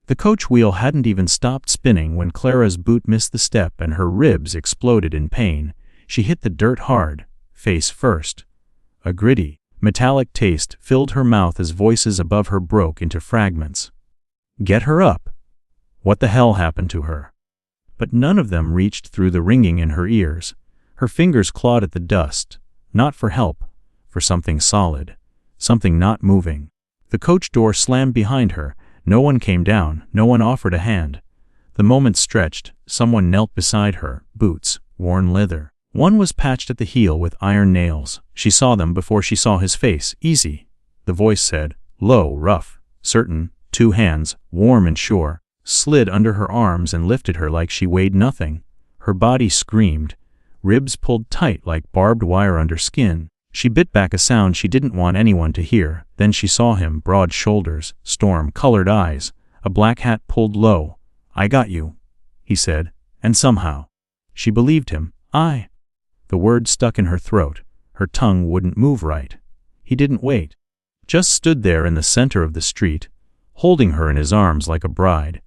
The coach wheel hadn't even stopped spinning when Clara's boot missed the step and her ribs exploded in pain. She hit the dirt hard, face first. A gritty, metallic taste filled her mouth as voices above her broke into fragments. Get her up! What the hell happened to her? But none of them reached through the ringing in her ears. Her fingers clawed at the dust, not for help, for something solid, something not moving. The coach door slammed behind her. No one came down, no one offered a hand. The moment stretched, someone knelt beside her, boots, worn leather. One was patched at the heel with iron nails. She saw them before she saw his face. Easy, the voice said, low, rough, certain. 2 hands, warm and sure, slid under her arms and lifted her like she weighed nothing. Her body screamed, ribs pulled tight like barbed wire under skin. She bit back a sound she didn't want anyone to hear. Then she saw him, broad shoulders, storm-colored eyes, a black hat pulled low. I got you, he said, and somehow she believed him. The word stuck in her throat. Her tongue wouldn't move right. He didn't wait. Just stood there in the center of the street, holding her in his arms like a bride,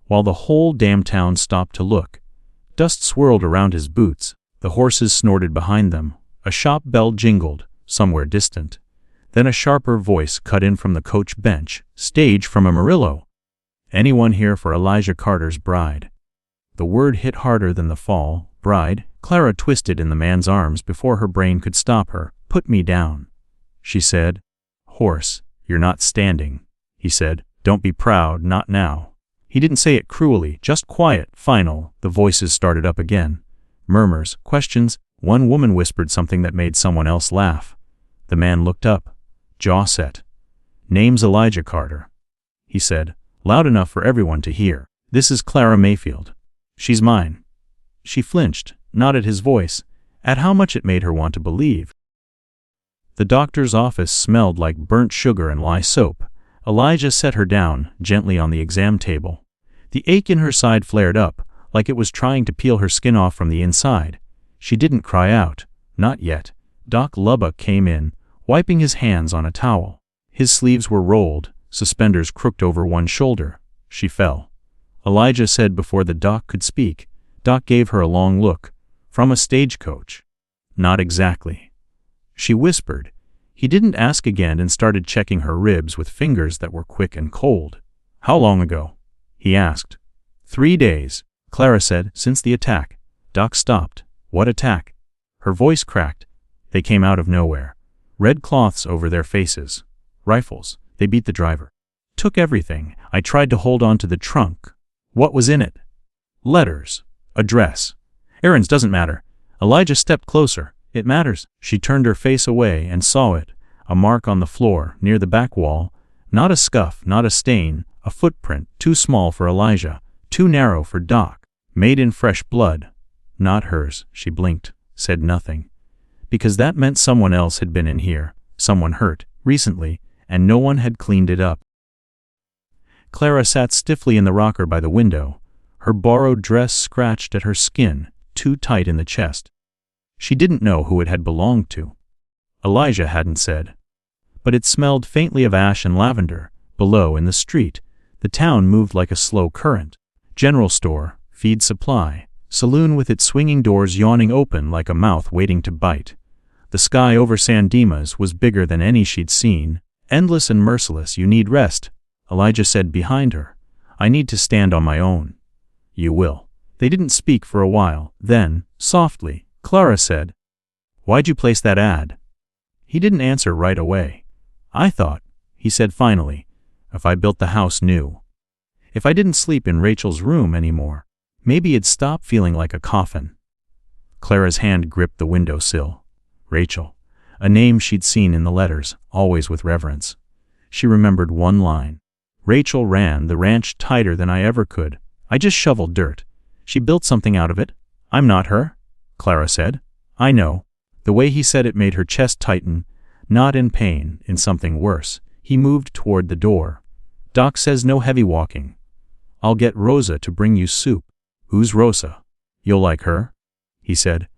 while the whole damn town stopped to look. Dust swirled around his boots. The horses snorted behind them. A shop bell jingled, somewhere distant. Then a sharper voice cut in from the coach bench. Stage from Amarillo. Anyone here for Elijah Carter's bride? The word hit harder than the fall. Bride? Clara twisted in the man's arms before her brain could stop her. Put me down, she said. Horse, you're not standing, he said. Don't be proud, not now. He didn't say it cruelly, just quiet, final. The voices started up again. Murmurs, questions. One woman whispered something that made someone else laugh. The man looked up, jaw set. Name's Elijah Carter, he said, loud enough for everyone to hear. This is Clara Mayfield. She's mine. She flinched, not at his voice, at how much it made her want to believe. The doctor's office smelled like burnt sugar and lye soap. Elijah set her down, gently on the exam table. The ache in her side flared up, like it was trying to peel her skin off from the inside. She didn't cry out, not yet. Doc Lubbock came in, wiping his hands on a towel. His sleeves were rolled, suspenders crooked over one shoulder. She fell. Elijah said before the doc could speak. Doc gave her a long look. From a stagecoach. Not exactly. She whispered. He didn't ask again and started checking her ribs with fingers that were quick and cold. How long ago? He asked. 3 days, Clara said, since the attack. Doc stopped. What attack? Her voice cracked. They came out of nowhere. Red cloths over their faces. Rifles. They beat the driver. Took everything. I tried to hold on to the trunk. What was in it? Letters. Address. Errands doesn't matter. Elijah stepped closer. It matters. She turned her face away and saw it. A mark on the floor, near the back wall. Not a scuff, not a stain. A footprint, too small for Elijah, too narrow for Doc. Made in fresh blood. Not hers. She blinked, said nothing. Because that meant someone else had been in here, someone hurt, recently, and no one had cleaned it up. Clara sat stiffly in the rocker by the window. Her borrowed dress scratched at her skin, too tight in the chest. She didn't know who it had belonged to. Elijah hadn't said. But it smelled faintly of ash and lavender. Below, in the street, the town moved like a slow current. General store, feed supply, saloon with its swinging doors yawning open like a mouth waiting to bite. The sky over San Dimas was bigger than any she'd seen. Endless and merciless. You need rest, Elijah said behind her. I need to stand on my own. You will. They didn't speak for a while. Then, softly, Clara said, Why'd you place that ad? He didn't answer right away. I thought, he said finally, if I built the house new. If I didn't sleep in Rachel's room anymore, maybe it'd stop feeling like a coffin. Clara's hand gripped the windowsill. Rachel. A name she'd seen in the letters, always with reverence. She remembered one line. Rachel ran the ranch tighter than I ever could. I just shoveled dirt. She built something out of it. I'm not her, Clara said. I know. The way he said it made her chest tighten, not in pain, in something worse. He moved toward the door. Doc says no heavy walking. I'll get Rosa to bring you soup. Who's Rosa? You'll like her, he said.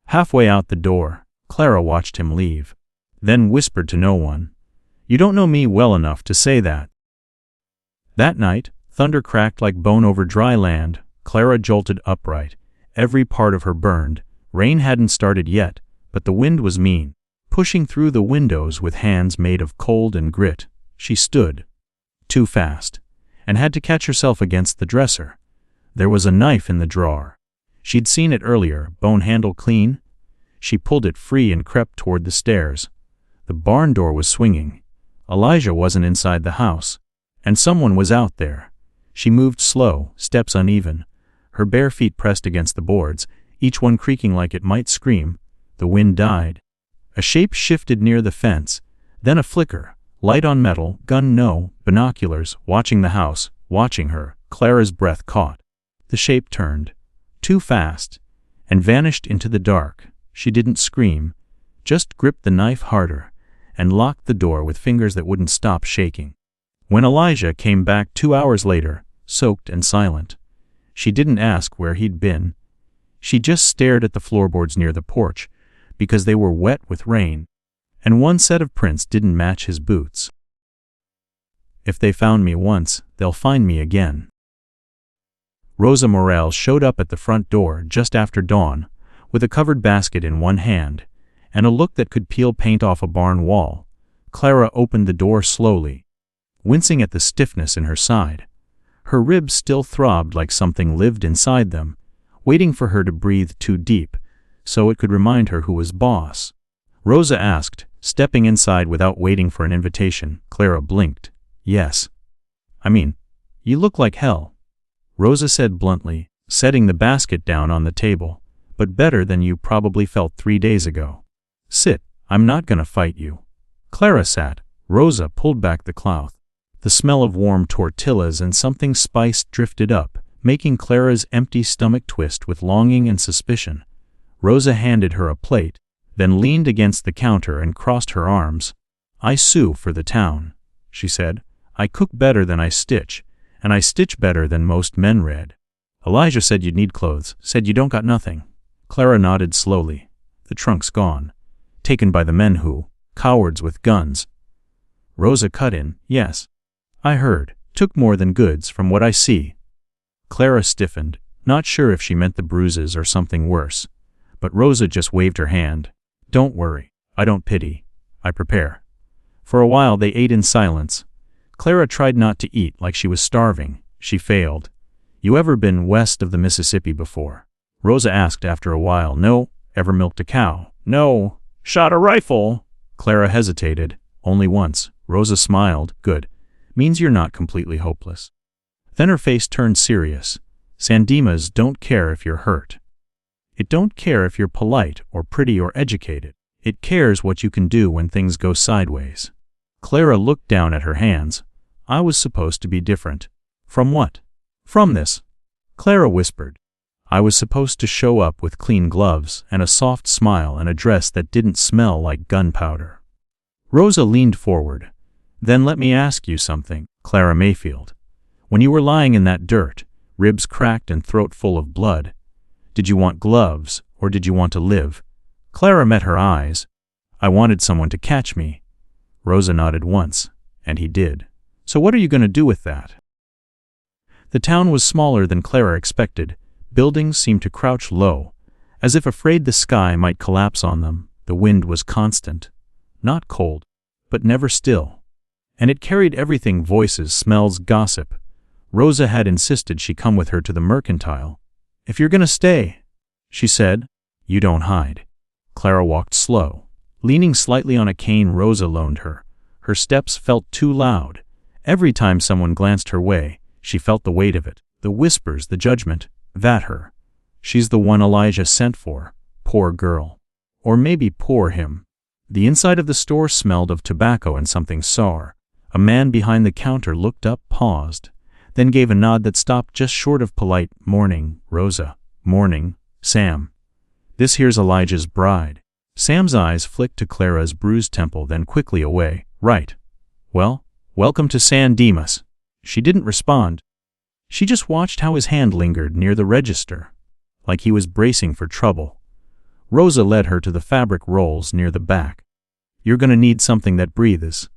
Halfway out the door, Clara watched him leave, then whispered to no one. You don't know me well enough to say that. That night, Thunder cracked like bone over dry land. Clara jolted upright. Every part of her burned. Rain hadn't started yet, but the wind was mean, pushing through the windows with hands made of cold and grit. She stood too fast, and had to catch herself against the dresser. There was a knife in the drawer. She'd seen it earlier, bone handle clean. She pulled it free and crept toward the stairs. The barn door was swinging. Elijah wasn't inside the house, and someone was out there. She moved slow, steps uneven, her bare feet pressed against the boards, each one creaking like it might scream. The wind died. A shape shifted near the fence, then a flicker, light on metal, gun no, binoculars, watching the house, watching her. Clara's breath caught. The shape turned, too fast, and vanished into the dark. She didn't scream, just gripped the knife harder, and locked the door with fingers that wouldn't stop shaking. When Elijah came back 2 hours later, soaked and silent, she didn't ask where he'd been. She just stared at the floorboards near the porch, because they were wet with rain, and one set of prints didn't match his boots. If they found me once, they'll find me again. Rosa Morel showed up at the front door just after dawn, with a covered basket in one hand, and a look that could peel paint off a barn wall. Clara opened the door slowly, wincing at the stiffness in her side. Her ribs still throbbed like something lived inside them, waiting for her to breathe too deep, so it could remind her who was boss. Rosa asked, stepping inside without waiting for an invitation. Clara blinked. Yes. I mean, you look like hell, Rosa said bluntly, setting the basket down on the table, but better than you probably felt 3 days ago. Sit, I'm not gonna fight you. Clara sat. Rosa pulled back the cloth. The smell of warm tortillas and something spiced drifted up, making Clara's empty stomach twist with longing and suspicion. Rosa handed her a plate, then leaned against the counter and crossed her arms. I sew for the town, she said. I cook better than I stitch, and I stitch better than most men read. Elijah said you'd need clothes, said you don't got nothing. Clara nodded slowly. The trunk's gone. Taken by the men who, cowards with guns. Rosa cut in, yes. I heard. Took more than goods from what I see. Clara stiffened, not sure if she meant the bruises or something worse. But Rosa just waved her hand. Don't worry. I don't pity. I prepare. For a while they ate in silence. Clara tried not to eat like she was starving. She failed. You ever been west of the Mississippi before? Rosa asked after a while. No. Ever milked a cow? No. Shot a rifle? Clara hesitated. Only once. Rosa smiled. Good. Means you're not completely hopeless. Then her face turned serious. San Dimas don't care if you're hurt. It don't care if you're polite or pretty or educated. It cares what you can do when things go sideways. Clara looked down at her hands. I was supposed to be different. From what? From this. Clara whispered. I was supposed to show up with clean gloves and a soft smile and a dress that didn't smell like gunpowder. Rosa leaned forward. Then let me ask you something, Clara Mayfield. When you were lying in that dirt, ribs cracked and throat full of blood, did you want gloves, or did you want to live? Clara met her eyes. I wanted someone to catch me. Rosa nodded once, and he did. So what are you going to do with that? The town was smaller than Clara expected. Buildings seemed to crouch low, as if afraid the sky might collapse on them. The wind was constant. Not cold, but never still. And it carried everything: voices, smells, gossip. Rosa had insisted she come with her to the mercantile. If you're gonna stay, she said, you don't hide. Clara walked slow, leaning slightly on a cane Rosa loaned her. Her steps felt too loud. Every time someone glanced her way, she felt the weight of it, the whispers, the judgment. That her. She's the one Elijah sent for. Poor girl. Or maybe poor him. The inside of the store smelled of tobacco and something sour. A man behind the counter looked up, paused, then gave a nod that stopped just short of polite. Morning, Rosa. Morning, Sam. This here's Elijah's bride. Sam's eyes flicked to Clara's bruised temple, then quickly away. Right. Well, welcome to San Dimas. She didn't respond. She just watched how his hand lingered near the register, like he was bracing for trouble. Rosa led her to the fabric rolls near the back. You're gonna need something that breathes,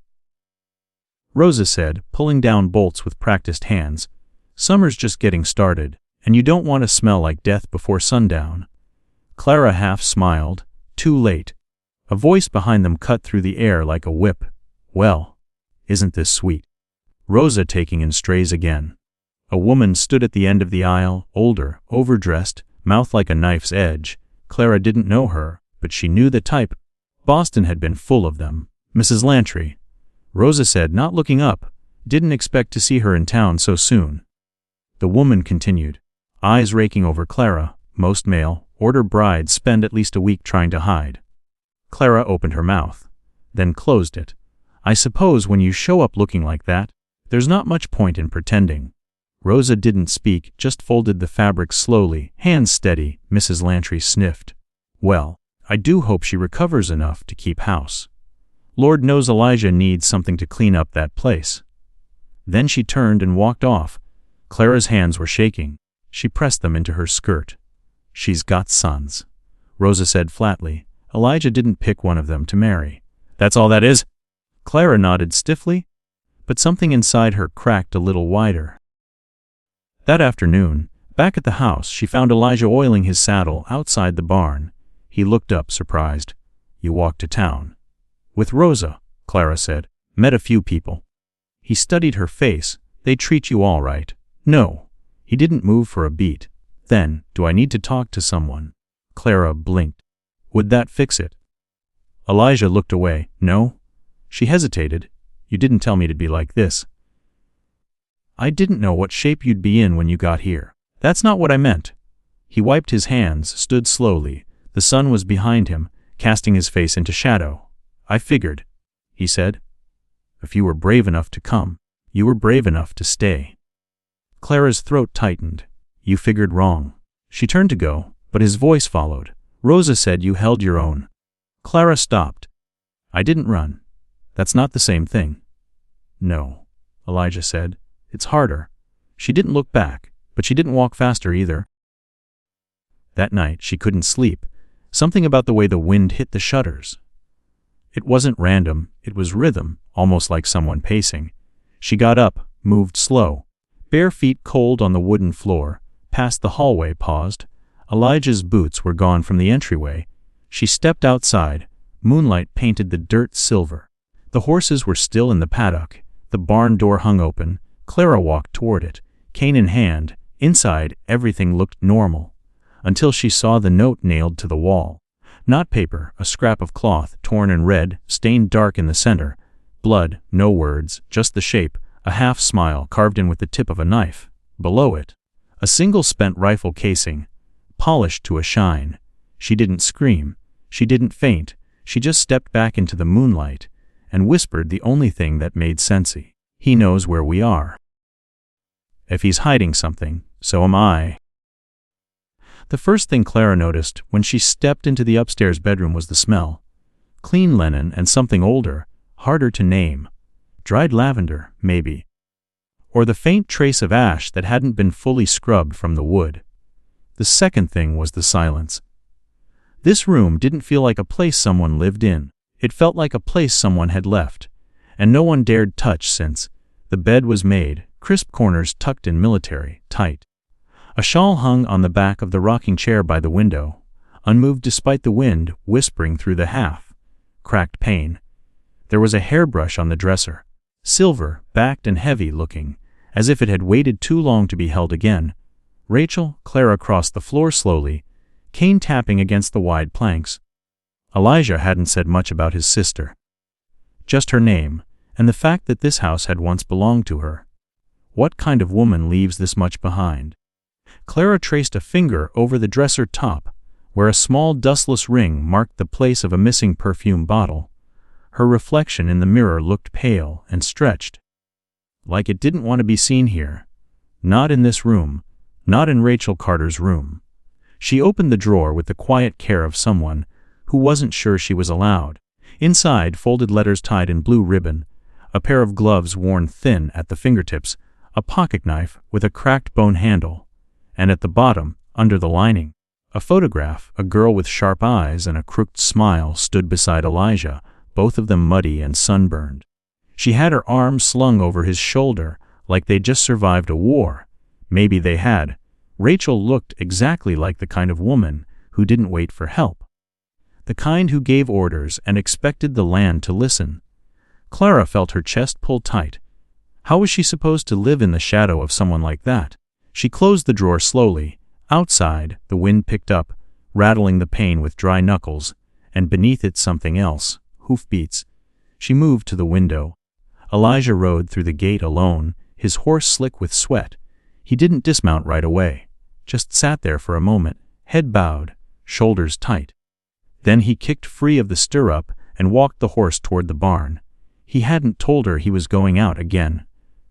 Rosa said, pulling down bolts with practiced hands. Summer's just getting started, and you don't want to smell like death before sundown. Clara half smiled. Too late. A voice behind them cut through the air like a whip. Well, isn't this sweet? Rosa taking in strays again. A woman stood at the end of the aisle, older, overdressed, mouth like a knife's edge. Clara didn't know her, but she knew the type. Boston had been full of them. Mrs. Lantry. Rosa said, not looking up. Didn't expect to see her in town so soon. The woman continued, eyes raking over Clara. Most male, order brides spend at least a week trying to hide. Clara opened her mouth, then closed it. I suppose when you show up looking like that, there's not much point in pretending. Rosa didn't speak, just folded the fabric slowly, hands steady. Mrs. Lantry sniffed. Well, I do hope she recovers enough to keep house. Lord knows Elijah needs something to clean up that place. Then she turned and walked off. Clara's hands were shaking. She pressed them into her skirt. She's got sons, Rosa said flatly. Elijah didn't pick one of them to marry. That's all that is? Clara nodded stiffly, but something inside her cracked a little wider. That afternoon, back at the house, she found Elijah oiling his saddle outside the barn. He looked up, surprised. You walked to town? With Rosa, Clara said. Met a few people. He studied her face. They treat you all right. No. He didn't move for a beat. Then, do I need to talk to someone? Clara blinked. Would that fix it? Elijah looked away. No. She hesitated. You didn't tell me to be like this. I didn't know what shape you'd be in when you got here. That's not what I meant. He wiped his hands, stood slowly. The sun was behind him, casting his face into shadow. I figured, he said. If you were brave enough to come, you were brave enough to stay. Clara's throat tightened. You figured wrong. She turned to go, but his voice followed. Rosa said you held your own. Clara stopped. I didn't run. That's not the same thing. No, Elijah said. It's harder. She didn't look back, but she didn't walk faster either. That night she couldn't sleep. Something about the way the wind hit the shutters. It wasn't random, it was rhythm, almost like someone pacing. She got up, moved slow. Bare feet cold on the wooden floor, past the hallway, paused. Elijah's boots were gone from the entryway. She stepped outside. Moonlight painted the dirt silver. The horses were still in the paddock. The barn door hung open. Clara walked toward it, cane in hand. Inside, everything looked normal. Until she saw the note nailed to the wall. Not paper, a scrap of cloth, torn and red, stained dark in the center. Blood, no words, just the shape, a half smile carved in with the tip of a knife. Below it, a single spent rifle casing, polished to a shine. She didn't scream. She didn't faint. She just stepped back into the moonlight and whispered the only thing that made sensey. He knows where we are. If he's hiding something, so am I. The first thing Clara noticed when she stepped into the upstairs bedroom was the smell. Clean linen and something older, harder to name. Dried lavender, maybe. Or the faint trace of ash that hadn't been fully scrubbed from the wood. The second thing was the silence. This room didn't feel like a place someone lived in. It felt like a place someone had left, and no one dared touch since the bed was made, crisp corners tucked in military, tight. A shawl hung on the back of the rocking chair by the window, unmoved despite the wind whispering through the half-cracked pane. There was a hairbrush on the dresser, silver, backed and heavy-looking, as if it had waited too long to be held again. Rachel, Clara crossed the floor slowly, cane tapping against the wide planks. Elijah hadn't said much about his sister. Just her name, and the fact that this house had once belonged to her. What kind of woman leaves this much behind? Clara traced a finger over the dresser top, where a small dustless ring marked the place of a missing perfume bottle. Her reflection in the mirror looked pale and stretched. Like it didn't want to be seen here. Not in this room. Not in Rachel Carter's room. She opened the drawer with the quiet care of someone who wasn't sure she was allowed. Inside, folded letters tied in blue ribbon, a pair of gloves worn thin at the fingertips, a pocket knife with a cracked bone handle, and at the bottom, under the lining, a photograph. A girl with sharp eyes and a crooked smile stood beside Elijah, both of them muddy and sunburned. She had her arms slung over his shoulder like they'd just survived a war. Maybe they had. Rachel looked exactly like the kind of woman who didn't wait for help. The kind who gave orders and expected the land to listen. Clara felt her chest pull tight. How was she supposed to live in the shadow of someone like that? She closed the drawer slowly. Outside, the wind picked up, rattling the pane with dry knuckles, and beneath it something else, hoofbeats. She moved to the window. Elijah rode through the gate alone, his horse slick with sweat. He didn't dismount right away, just sat there for a moment, head bowed, shoulders tight. Then he kicked free of the stirrup and walked the horse toward the barn. He hadn't told her he was going out again.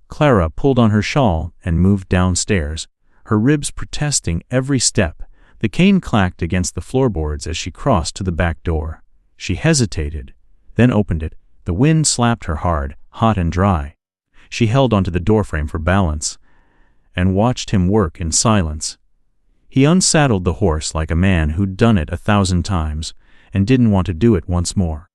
Clara pulled on her shawl and moved downstairs, her ribs protesting every step. The cane clacked against the floorboards as she crossed to the back door. She hesitated, then opened it. The wind slapped her hard, hot and dry. She held onto the doorframe for balance and watched him work in silence. He unsaddled the horse like a man who'd done it 1,000 times and didn't want to do it once more.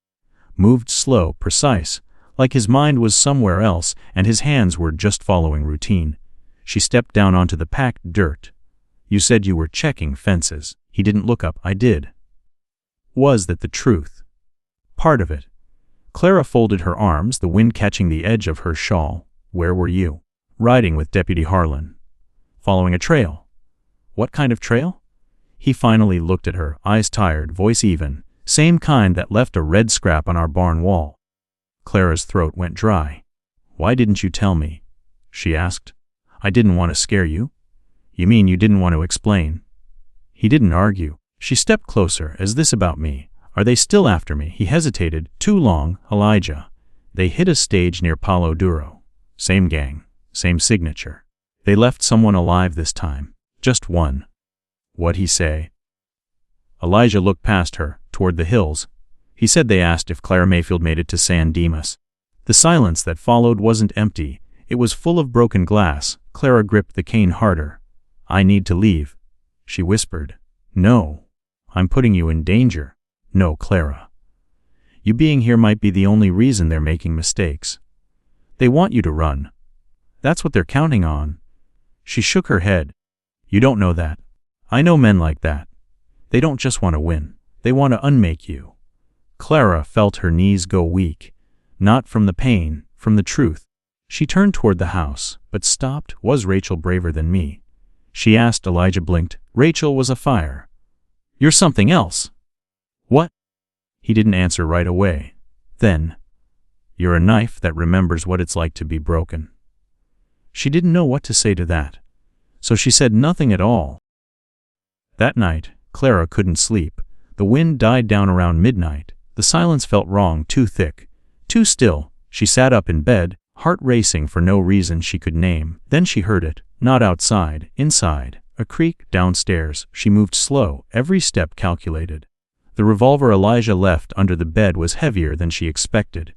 Moved slow, precise, like his mind was somewhere else and his hands were just following routine. She stepped down onto the packed dirt. "You said you were checking fences." He didn't look up. "I did." Was that the truth? Part of it. Clara folded her arms, the wind catching the edge of her shawl. "Where were you?" "Riding with Deputy Harlan." "Following a trail." "What kind of trail?" He finally looked at her, eyes tired, voice even. "Same kind that left a red scrap on our barn wall." Clara's throat went dry. "Why didn't you tell me?" she asked. "I didn't want to scare you." "You mean you didn't want to explain?" He didn't argue. She stepped closer. "Is this about me? Are they still after me?" He hesitated. "Too long, Elijah." They hit a stage near Palo Duro. Same gang, same signature. They left someone alive this time. Just one. What'd he say? Elijah looked past her, toward the hills. He said they asked if Clara Mayfield made it to San Dimas. The silence that followed wasn't empty. It was full of broken glass. Clara gripped the cane harder. "I need to leave," she whispered. "No. I'm putting you in danger." "No, Clara. You being here might be the only reason they're making mistakes. They want you to run. That's what they're counting on." She shook her head. "You don't know that. I know men like that. They don't just want to win. They want to unmake you." Clara felt her knees go weak. Not from the pain, from the truth. She turned toward the house, but stopped. "Was Rachel braver than me?" she asked. Elijah blinked. "Rachel was a fire. You're something else." "What?" He didn't answer right away. Then, "You're a knife that remembers what it's like to be broken." She didn't know what to say to that, so she said nothing at all. That night, Clara couldn't sleep. The wind died down around midnight. The silence felt wrong, too thick, too still. She sat up in bed, heart racing for no reason she could name. Then she heard it, not outside, inside, a creak downstairs. She moved slow, every step calculated. The revolver Elijah left under the bed was heavier than she expected.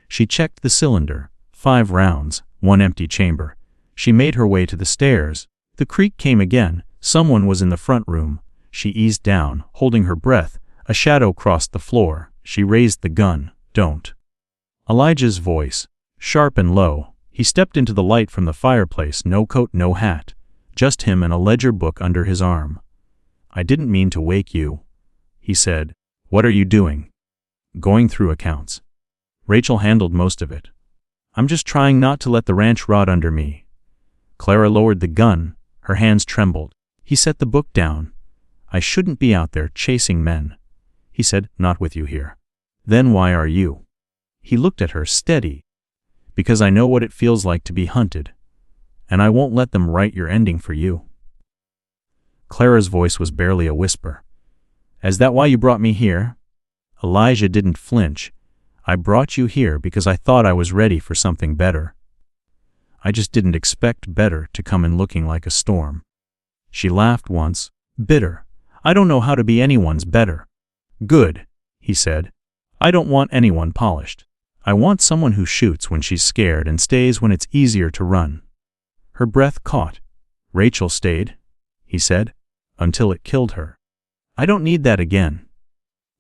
She checked the cylinder. 5 rounds, 1 empty chamber. She made her way to the stairs. The creak came again. Someone was in the front room. She eased down, holding her breath. A shadow crossed the floor. She raised the gun. "Don't." Elijah's voice, sharp and low. He stepped into the light from the fireplace, no coat, no hat. Just him and a ledger book under his arm. "I didn't mean to wake you," he said. "What are you doing?" "Going through accounts. Rachel handled most of it. I'm just trying not to let the ranch rot under me." Clara lowered the gun. Her hands trembled. He set the book down. "I shouldn't be out there chasing men," he said. "Not with you here." "Then why are you?" He looked at her, steady. "Because I know what it feels like to be hunted. And I won't let them write your ending for you." Clara's voice was barely a whisper. "Is that why you brought me here?" Elijah didn't flinch. "I brought you here because I thought I was ready for something better. I just didn't expect better to come in looking like a storm." She laughed once. "Bitter. I don't know how to be anyone's better." "Good," he said. "I don't want anyone polished. I want someone who shoots when she's scared and stays when it's easier to run." Her breath caught. "Rachel stayed," he said, "until it killed her. I don't need that again."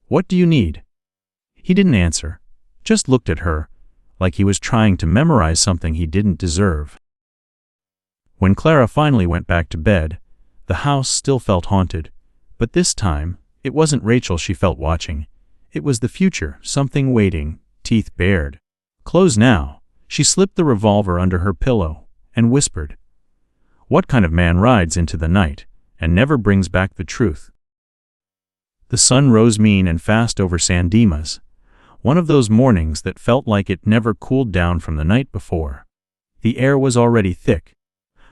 "What do you need?" He didn't answer, just looked at her, like he was trying to memorize something he didn't deserve. When Clara finally went back to bed, the house still felt haunted, but this time, it wasn't Rachel she felt watching. It was the future, something waiting, teeth bared. Close now. She slipped the revolver under her pillow and whispered, "What kind of man rides into the night and never brings back the truth?" The sun rose mean and fast over San Dimas, one of those mornings that felt like it never cooled down from the night before. The air was already thick,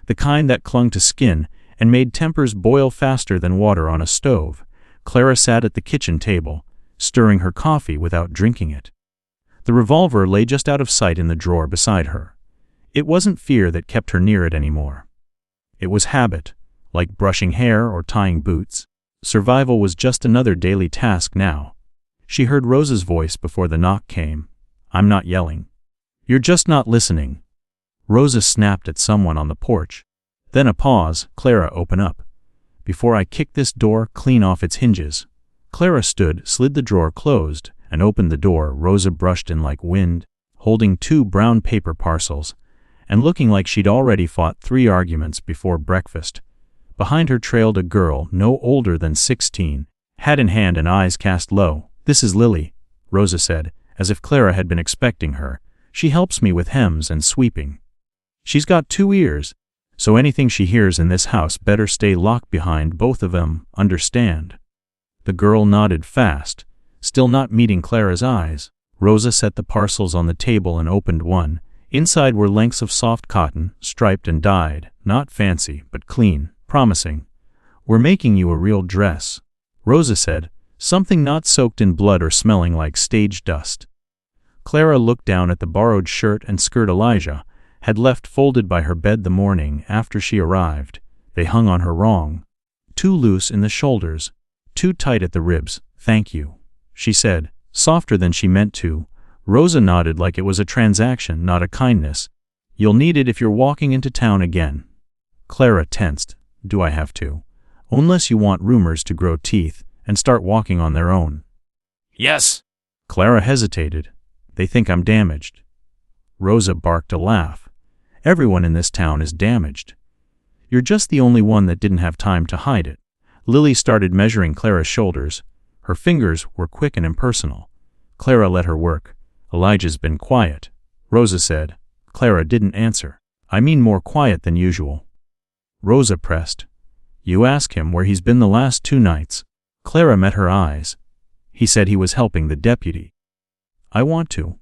the kind that clung to skin and made tempers boil faster than water on a stove. Clara sat at the kitchen table, stirring her coffee without drinking it. The revolver lay just out of sight in the drawer beside her. It wasn't fear that kept her near it anymore. It was habit, like brushing hair or tying boots. Survival was just another daily task now. She heard Rosa's voice before the knock came. "I'm not yelling. You're just not listening." Rosa snapped at someone on the porch. Then a pause. "Clara, open up, before I kick this door clean off its hinges." Clara stood, slid the drawer closed, and opened the door. Rosa brushed in like wind, holding 2 brown paper parcels, and looking like she'd already fought 3 arguments before breakfast. Behind her trailed a girl no older than 16, hat in hand and eyes cast low. "This is Lily," Rosa said, as if Clara had been expecting her. "She helps me with hems and sweeping. She's got 2 ears, so anything she hears in this house better stay locked behind both of 'em, understand?" The girl nodded fast, still not meeting Clara's eyes. Rosa set the parcels on the table and opened one. Inside were lengths of soft cotton, striped and dyed, not fancy, but clean, promising. "We're making you a real dress," Rosa said, "something not soaked in blood or smelling like stage dust." Clara looked down at the borrowed shirt and skirt Elijah had left folded by her bed the morning after she arrived. They hung on her wrong. Too loose in the shoulders, too tight at the ribs. "Thank you," she said, softer than she meant to. Rosa nodded like it was a transaction, not a kindness. "You'll need it if you're walking into town again." Clara tensed. "Do I have to? Unless you want rumors to grow teeth and start walking on their own." "Yes." Clara hesitated. "They think I'm damaged." Rosa barked a laugh. "Everyone in this town is damaged. You're just the only one that didn't have time to hide it." Lily started measuring Clara's shoulders. Her fingers were quick and impersonal. Clara let her work. "Elijah's been quiet," Rosa said. Clara didn't answer. "I mean more quiet than usual." Rosa pressed. "You ask him where he's been the last 2 nights. Clara met her eyes. "He said he was helping the deputy." "I want to."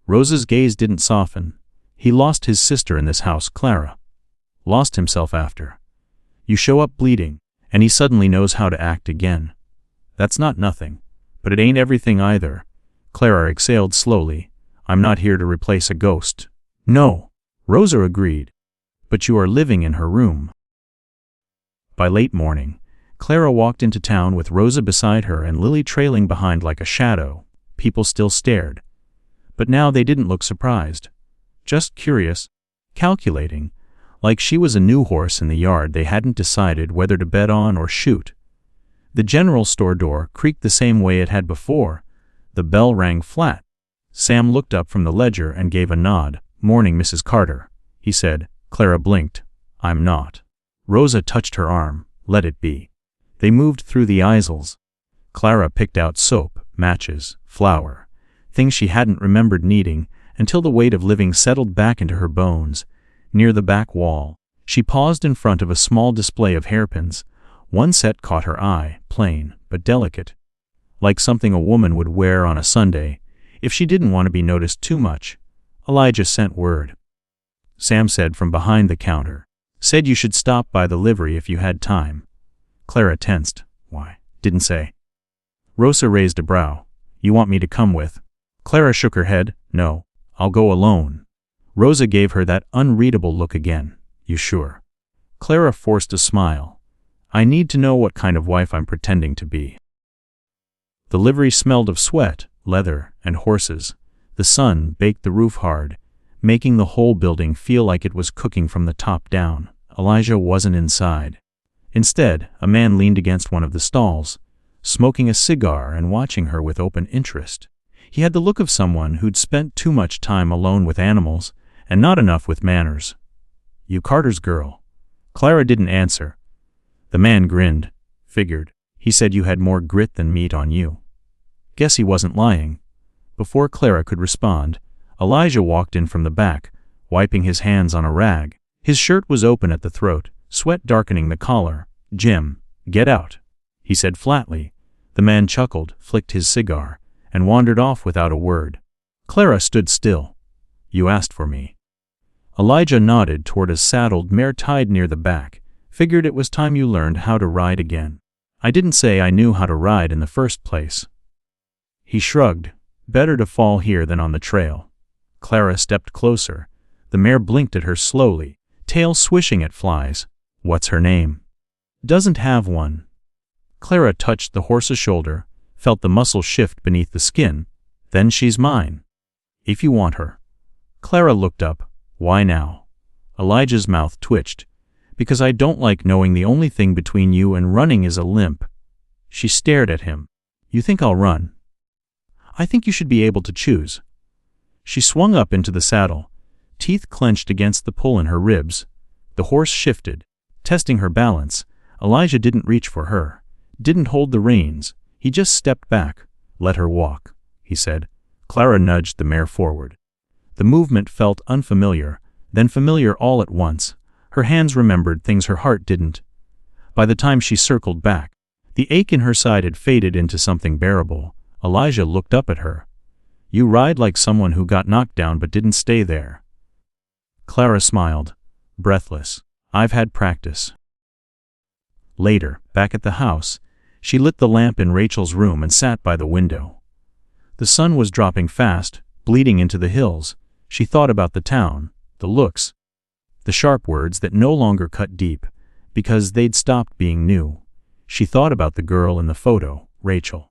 Rosa's gaze didn't soften. "He lost his sister in this house, Clara. Lost himself after. You show up bleeding, and he suddenly knows how to act again. That's not nothing, but it ain't everything either." Clara exhaled slowly. "I'm not here to replace a ghost." "No," Rosa agreed. "But you are living in her room." By late morning, Clara walked into town with Rosa beside her and Lily trailing behind like a shadow. People still stared. But now they didn't look surprised. Just curious, calculating, like she was a new horse in the yard they hadn't decided whether to bet on or shoot. The general store door creaked the same way it had before. The bell rang flat. Sam looked up from the ledger and gave a nod. "Morning, Mrs. Carter," he said. Clara blinked. "I'm not." Rosa touched her arm. "Let it be." They moved through the aisles. Clara picked out soap, matches, flour, things she hadn't remembered needing until the weight of living settled back into her bones. Near the back wall, she paused in front of a small display of hairpins. One set caught her eye, plain but delicate, like something a woman would wear on a Sunday if she didn't want to be noticed too much. Elijah sent word. Sam said from behind the counter. "Said you should stop by the livery if you had time." Clara tensed. "Why? Didn't say." Rosa raised a brow. "You want me to come with?" Clara shook her head. "No, I'll go alone." Rosa gave her that unreadable look again. "You sure?" Clara forced a smile. "I need to know what kind of wife I'm pretending to be." The livery smelled of sweat, leather, and horses. The sun baked the roof hard, making the whole building feel like it was cooking from the top down. Elijah wasn't inside. Instead, a man leaned against one of the stalls, smoking a cigar and watching her with open interest. He had the look of someone who'd spent too much time alone with animals and not enough with manners. "You Carter's girl," Clara didn't answer. The man grinned. Figured. He said you had more grit than meat on you. Guess he wasn't lying. Before Clara could respond, Elijah walked in from the back, wiping his hands on a rag. His shirt was open at the throat, sweat darkening the collar. "Jim, get out," he said flatly. The man chuckled, flicked his cigar, and wandered off without a word. Clara stood still. "You asked for me." Elijah nodded toward a saddled mare tied near the back. "Figured it was time you learned how to ride again." "I didn't say I knew how to ride in the first place." He shrugged. "Better to fall here than on the trail." Clara stepped closer. The mare blinked at her slowly, tail swishing at flies. "What's her name?" "Doesn't have one." Clara touched the horse's shoulder, felt the muscle shift beneath the skin. "Then she's mine. If you want her." Clara looked up. "Why now?" Elijah's mouth twitched. "Because I don't like knowing the only thing between you and running is a limp." She stared at him. "You think I'll run?" "I think you should be able to choose." She swung up into the saddle, teeth clenched against the pull in her ribs. The horse shifted, testing her balance. Elijah didn't reach for her, didn't hold the reins. He just stepped back. "Let her walk," he said. Clara nudged the mare forward. The movement felt unfamiliar, then familiar all at once. Her hands remembered things her heart didn't. By the time she circled back, the ache in her side had faded into something bearable. Elijah looked up at her. "You ride like someone who got knocked down but didn't stay there." Clara smiled, breathless. "I've had practice." Later, back at the house, she lit the lamp in Rachel's room and sat by the window. The sun was dropping fast, bleeding into the hills. She thought about the town, the looks, the sharp words that no longer cut deep, because they'd stopped being new. She thought about the girl in the photo, Rachel,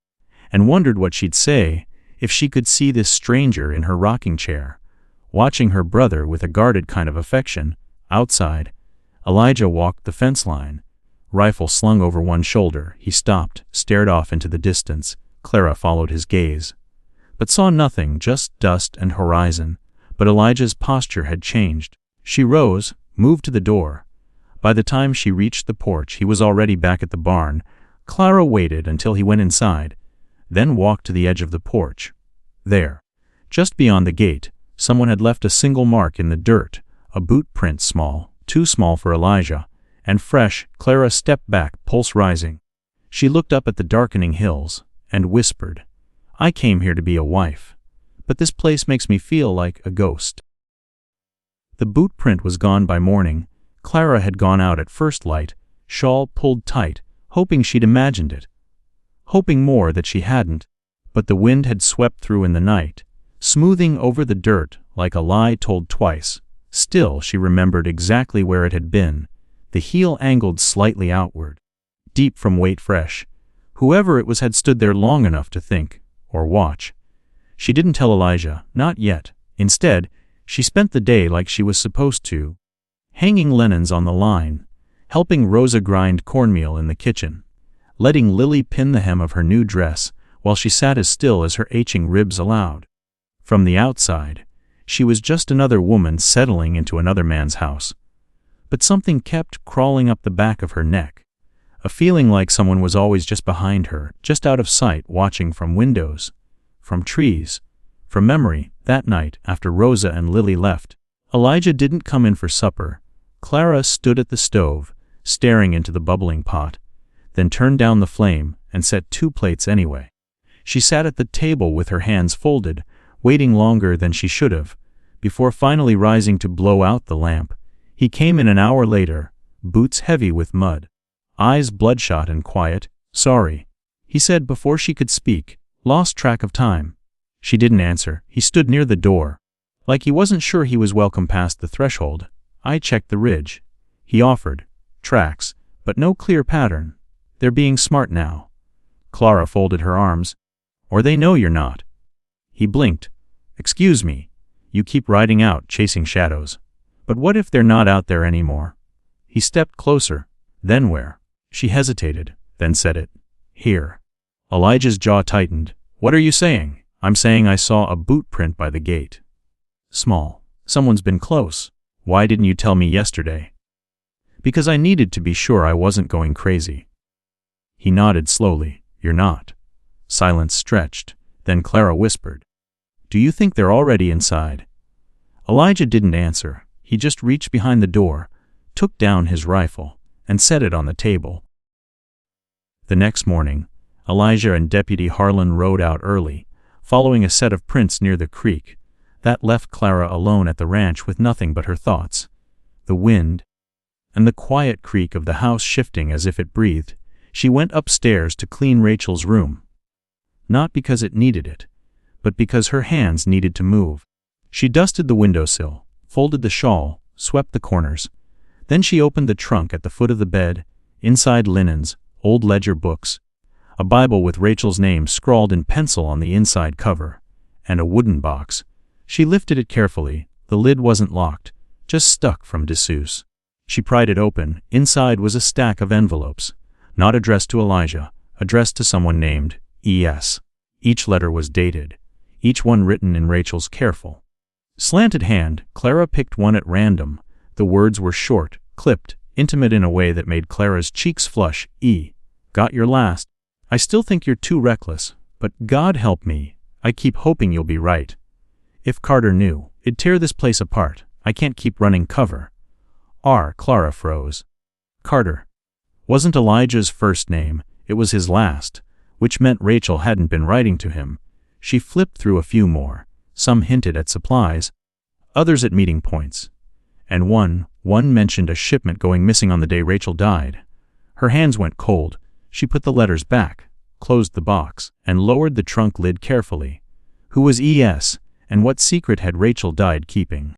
and wondered what she'd say if she could see this stranger in her rocking chair, watching her brother with a guarded kind of affection. Outside, Elijah walked the fence line, rifle slung over one shoulder. He stopped, stared off into the distance. Clara followed his gaze, but saw nothing, just dust and horizon. But Elijah's posture had changed. She rose, moved to the door. By the time she reached the porch, he was already back at the barn. Clara waited until he went inside, then walked to the edge of the porch. There, just beyond the gate, someone had left a single mark in the dirt, a boot print small, too small for Elijah, and fresh. Clara stepped back, pulse rising. She looked up at the darkening hills, and whispered, "I came here to be a wife, but this place makes me feel like a ghost." The boot print was gone by morning. Clara had gone out at first light, shawl pulled tight, hoping she'd imagined it, hoping more that she hadn't. But the wind had swept through in the night, smoothing over the dirt like a lie told twice. Still, she remembered exactly where it had been, the heel angled slightly outward, deep from weight fresh. Whoever it was had stood there long enough to think, or watch. She didn't tell Elijah, not yet. Instead, she spent the day like she was supposed to, hanging linens on the line, helping Rosa grind cornmeal in the kitchen, letting Lily pin the hem of her new dress while she sat as still as her aching ribs allowed. From the outside, she was just another woman settling into another man's house. But something kept crawling up the back of her neck, a feeling like someone was always just behind her, just out of sight, watching from windows, from trees, from memory. That night, after Rosa and Lily left, Elijah didn't come in for supper. Clara stood at the stove, staring into the bubbling pot, then turned down the flame and set 2 plates anyway. She sat at the table with her hands folded, waiting longer than she should have, before finally rising to blow out the lamp. He came in an hour later, boots heavy with mud, eyes bloodshot and quiet. "Sorry," he said before she could speak. "Lost track of time." She didn't answer. He stood near the door, like he wasn't sure he was welcome past the threshold. "I checked the ridge," he offered. "Tracks, but no clear pattern. They're being smart now." Clara folded her arms. "Or they know you're not." He blinked. "Excuse me. You keep riding out, chasing shadows. But what if they're not out there anymore?" He stepped closer. "Then where?" She hesitated, then said it. "Here." Elijah's jaw tightened. "What are you saying?" "I'm saying I saw a boot print by the gate. Small. Someone's been close. Why didn't you tell me yesterday?" Because I needed to be sure I wasn't going crazy. He nodded slowly. You're not. Silence stretched. Then Clara whispered, do you think they're already inside? Elijah didn't answer. He just reached behind the door, took down his rifle, and set it on the table. The next morning, Elijah and Deputy Harlan rode out early, following a set of prints near the creek. That left Clara alone at the ranch with nothing but her thoughts, the wind, and the quiet creak of the house shifting as if it breathed. She went upstairs to clean Rachel's room. Not because it needed it, but because her hands needed to move. She dusted the windowsill, folded the shawl, swept the corners. Then she opened the trunk at the foot of the bed, inside linens, old ledger books, a Bible with Rachel's name scrawled in pencil on the inside cover, and a wooden box. She lifted it carefully. The lid wasn't locked, just stuck from disuse. She pried it open. Inside was a stack of envelopes, not addressed to Elijah, addressed to someone named E.S. Each letter was dated, each one written in Rachel's careful, slanted hand. Clara picked one at random. The words were short, clipped, intimate in a way that made Clara's cheeks flush. Got your last. I still think you're too reckless, but God help me, I keep hoping you'll be right. If Carter knew, it'd tear this place apart. I can't keep running cover. Clara froze. Carter wasn't Elijah's first name, it was his last, which meant Rachel hadn't been writing to him. She flipped through a few more. Some hinted at supplies, others at meeting points, and one mentioned a shipment going missing on the day Rachel died. Her hands went cold. She put the letters back, closed the box, and lowered the trunk lid carefully. Who was E.S., and what secret had Rachel died keeping?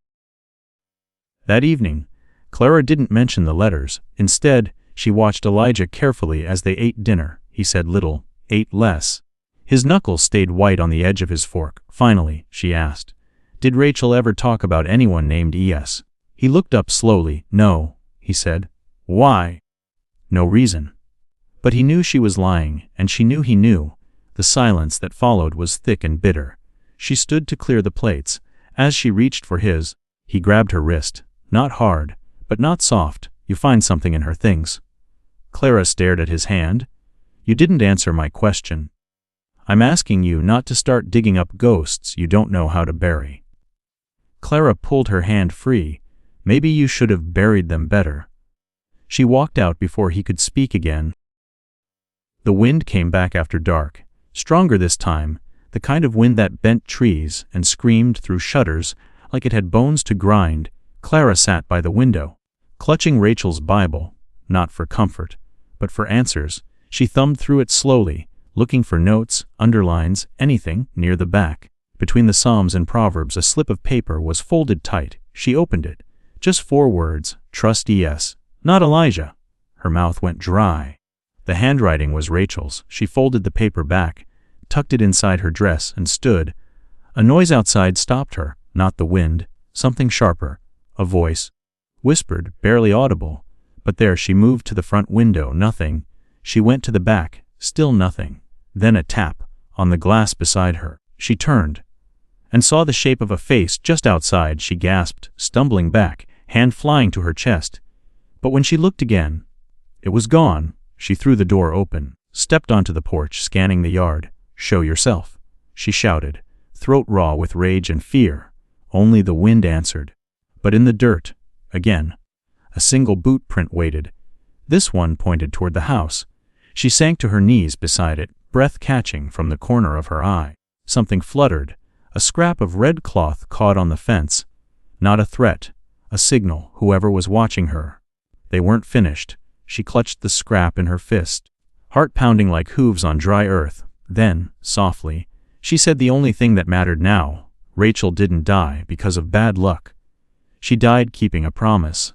That evening, Clara didn't mention the letters. Instead, she watched Elijah carefully as they ate dinner. He said little, ate less. His knuckles stayed white on the edge of his fork. Finally, she asked, did Rachel ever talk about anyone named E.S.? He looked up slowly. No, he said. Why? No reason. But he knew she was lying, and she knew he knew. The silence that followed was thick and bitter. She stood to clear the plates. As she reached for his, he grabbed her wrist. Not hard, but not soft. You find something in her things. Clara stared at his hand. You didn't answer my question. I'm asking you not to start digging up ghosts you don't know how to bury. Clara pulled her hand free. Maybe you should have buried them better. She walked out before he could speak again. The wind came back after dark, stronger this time, the kind of wind that bent trees and screamed through shutters like it had bones to grind. Clara sat by the window, clutching Rachel's Bible, not for comfort, but for answers. She thumbed through it slowly, looking for notes, underlines, anything near the back. Between the Psalms and Proverbs, a slip of paper was folded tight. She opened it. Just 4 words, trust E.S., not Elijah. Her mouth went dry. The handwriting was Rachel's. She folded the paper back, tucked it inside her dress, and stood. A noise outside stopped her, not the wind, something sharper. A voice whispered, barely audible. But there she moved to the front window. Nothing. She went to the back. Still nothing. Then a tap on the glass beside her. She turned and saw the shape of a face just outside. She gasped, stumbling back, hand flying to her chest. But when she looked again, it was gone. She threw the door open, stepped onto the porch, scanning the yard. Show yourself, she shouted, throat raw with rage and fear. Only the wind answered. But in the dirt, again, a single boot print waited. This one pointed toward the house. She sank to her knees beside it, breath catching from the corner of her eye. Something fluttered, a scrap of red cloth caught on the fence. Not a threat, a signal, whoever was watching her. They weren't finished. She clutched the scrap in her fist, heart pounding like hooves on dry earth. Then, softly, she said the only thing that mattered now. Rachel didn't die because of bad luck. She died keeping a promise.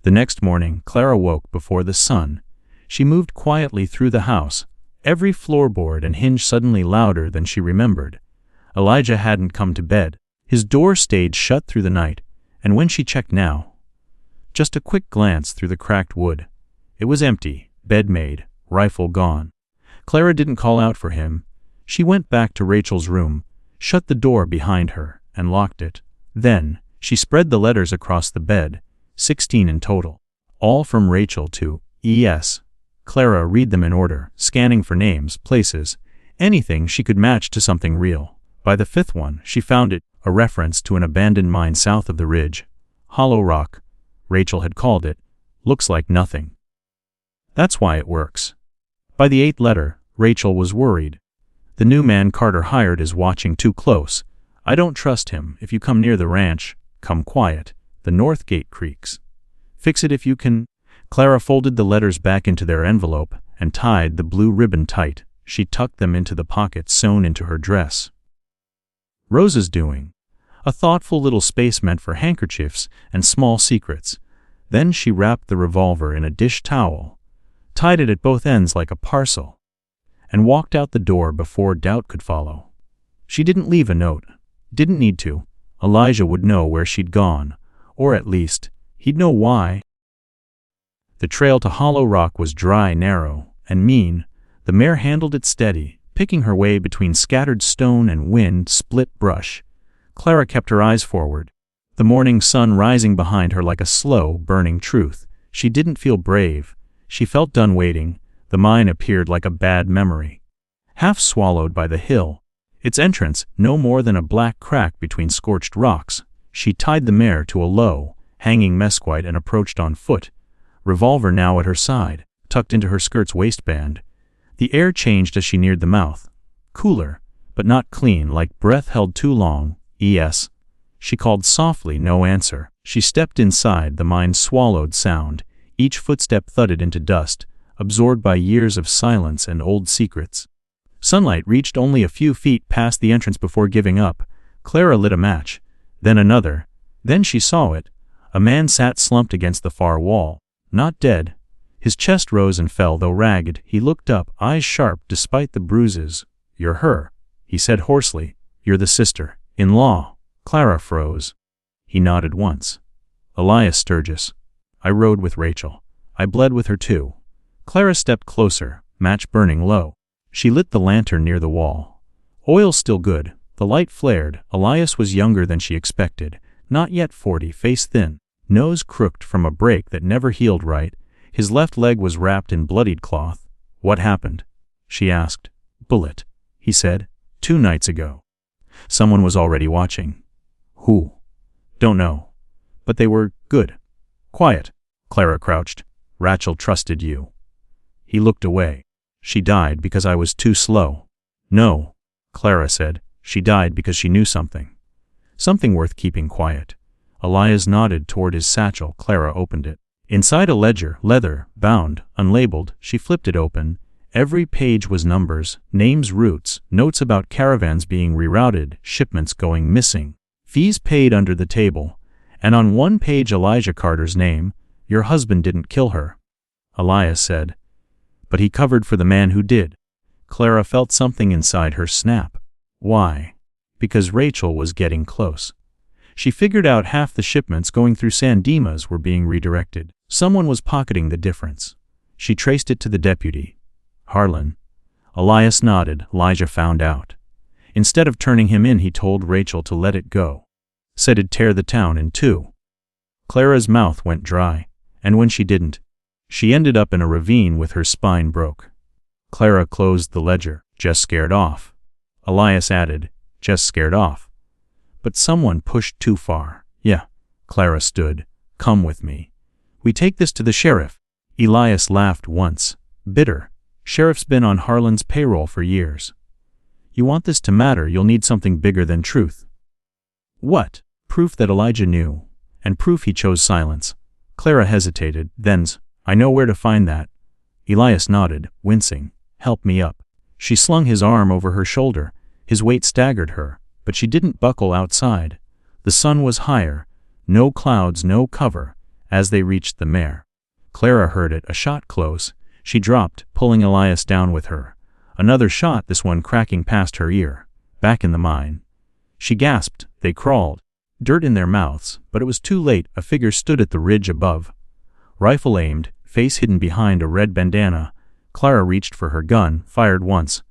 The next morning, Clara woke before the sun. She moved quietly through the house, every floorboard and hinge suddenly louder than she remembered. Elijah hadn't come to bed. His door stayed shut through the night, and when she checked now, just a quick glance through the cracked wood, it was empty, bed made, rifle gone. Clara didn't call out for him. She went back to Rachel's room, shut the door behind her, and locked it. Then, she spread the letters across the bed, 16 in total. All from Rachel to E.S. Clara read them in order, scanning for names, places, anything she could match to something real. By the fifth one, she found it, a reference to an abandoned mine south of the ridge. Hollow Rock, Rachel had called it, looks like nothing. That's why it works. By the eighth letter, Rachel was worried. The new man Carter hired is watching too close. I don't trust him. If you come near the ranch, come quiet. The north gate creaks. Fix it if you can. Clara folded the letters back into their envelope and tied the blue ribbon tight. She tucked them into the pockets sewn into her dress. Rosa's doing. A thoughtful little space meant for handkerchiefs and small secrets. Then she wrapped the revolver in a dish towel, tied it at both ends like a parcel, and walked out the door before doubt could follow. She didn't leave a note. Didn't need to. Elijah would know where she'd gone, or at least, he'd know why. The trail to Hollow Rock was dry, narrow, and mean. The mare handled it steady, picking her way between scattered stone and wind-split brush. Clara kept her eyes forward, the morning sun rising behind her like a slow, burning truth. She didn't feel brave. She felt done waiting. The mine appeared like a bad memory, half swallowed by the hill. Its entrance, no more than a black crack between scorched rocks. She tied the mare to a low, hanging mesquite and approached on foot, revolver now at her side, tucked into her skirt's waistband. The air changed as she neared the mouth. Cooler, but not clean, like breath held too long. "Yes." She called softly, no answer. She stepped inside, the mine swallowed sound. Each footstep thudded into dust, absorbed by years of silence and old secrets. Sunlight reached only a few feet past the entrance before giving up. Clara lit a match, then another. Then she saw it. A man sat slumped against the far wall. Not dead. His chest rose and fell, though ragged. He looked up, eyes sharp despite the bruises. "You're her," he said hoarsely. "You're the sister-in-law." Clara froze. He nodded once. "Elias Sturgis. I rode with Rachel. I bled with her too." Clara stepped closer, match burning low. She lit the lantern near the wall. Oil still good. The light flared. Elias was younger than she expected. Not yet 40, face thin, nose crooked from a break that never healed right. His left leg was wrapped in bloodied cloth. "What happened?" she asked. "Bullet," he said. "2 nights ago. Someone was already watching." "Who?" "Don't know. But they were good." "Quiet." Clara crouched. "Rachel trusted you." He looked away. "She died because I was too slow." "No," Clara said. "She died because she knew something. Something worth keeping quiet." Elias nodded toward his satchel. Clara opened it. Inside a ledger, leather, bound, unlabeled. She flipped it open. Every page was numbers, names, routes, notes about caravans being rerouted, shipments going missing, fees paid under the table, and on one page Elijah Carter's name. "Your husband didn't kill her," Elias said. "But he covered for the man who did." Clara felt something inside her snap. Why? Because Rachel was getting close. She figured out half the shipments going through San Dimas were being redirected. Someone was pocketing the difference. She traced it to the deputy. "Harlan." Elias nodded. "Elijah found out. Instead of turning him in, he told Rachel to let it go. Said it'd tear the town in two." Clara's mouth went dry, and when she didn't, she ended up in a ravine with her spine broke. Clara closed the ledger. "Just scared off." Elias added, "Just scared off. But someone pushed too far." "Yeah." Clara stood. "Come with me. We take this to the sheriff." Elias laughed once, bitter. "Sheriff's been on Harlan's payroll for years. You want this to matter, you'll need something bigger than truth." "What?" "Proof that Elijah knew, and proof he chose silence." Clara hesitated, then's, "I know where to find that." Elias nodded, wincing. "Help me up." She slung his arm over her shoulder. His weight staggered her, but she didn't buckle outside. The sun was higher, no clouds, no cover. As they reached the mare, Clara heard it, a shot close. She dropped, pulling Elias down with her. Another shot, this one cracking past her ear. Back in the mine. She gasped. They crawled, dirt in their mouths, but it was too late. A figure stood at the ridge above. Rifle aimed, face hidden behind a red bandana. Clara reached for her gun, fired once.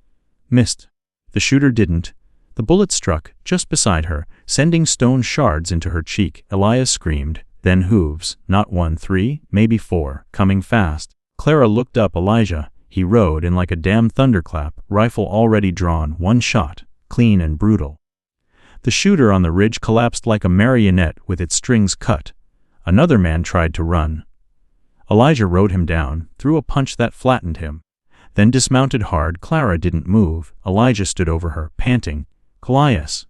Missed. The shooter didn't. The bullet struck just beside her, sending stone shards into her cheek. Elias screamed. Then hooves, not 1, 3, maybe 4, coming fast. Clara looked up Elijah. He rode in like a damn thunderclap, rifle already drawn, one shot, clean and brutal. The shooter on the ridge collapsed like a marionette with its strings cut. Another man tried to run. Elijah rode him down, threw a punch that flattened him, then dismounted hard. Clara didn't move. Elijah stood over her, panting. "Callias,"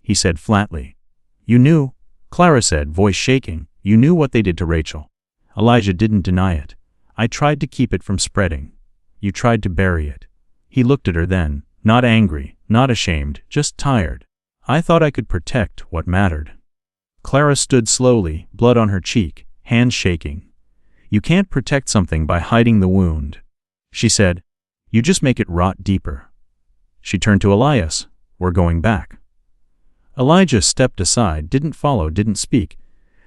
he said flatly. "You knew," Clara said, voice shaking. "You knew what they did to Rachel." Elijah didn't deny it. "I tried to keep it from spreading. You tried to bury it." He looked at her then, not angry, not ashamed, just tired. "I thought I could protect what mattered." Clara stood slowly, blood on her cheek, hands shaking. "You can't protect something by hiding the wound," she said. "You just make it rot deeper." She turned to Elias. "We're going back." Elijah stepped aside, didn't follow, didn't speak,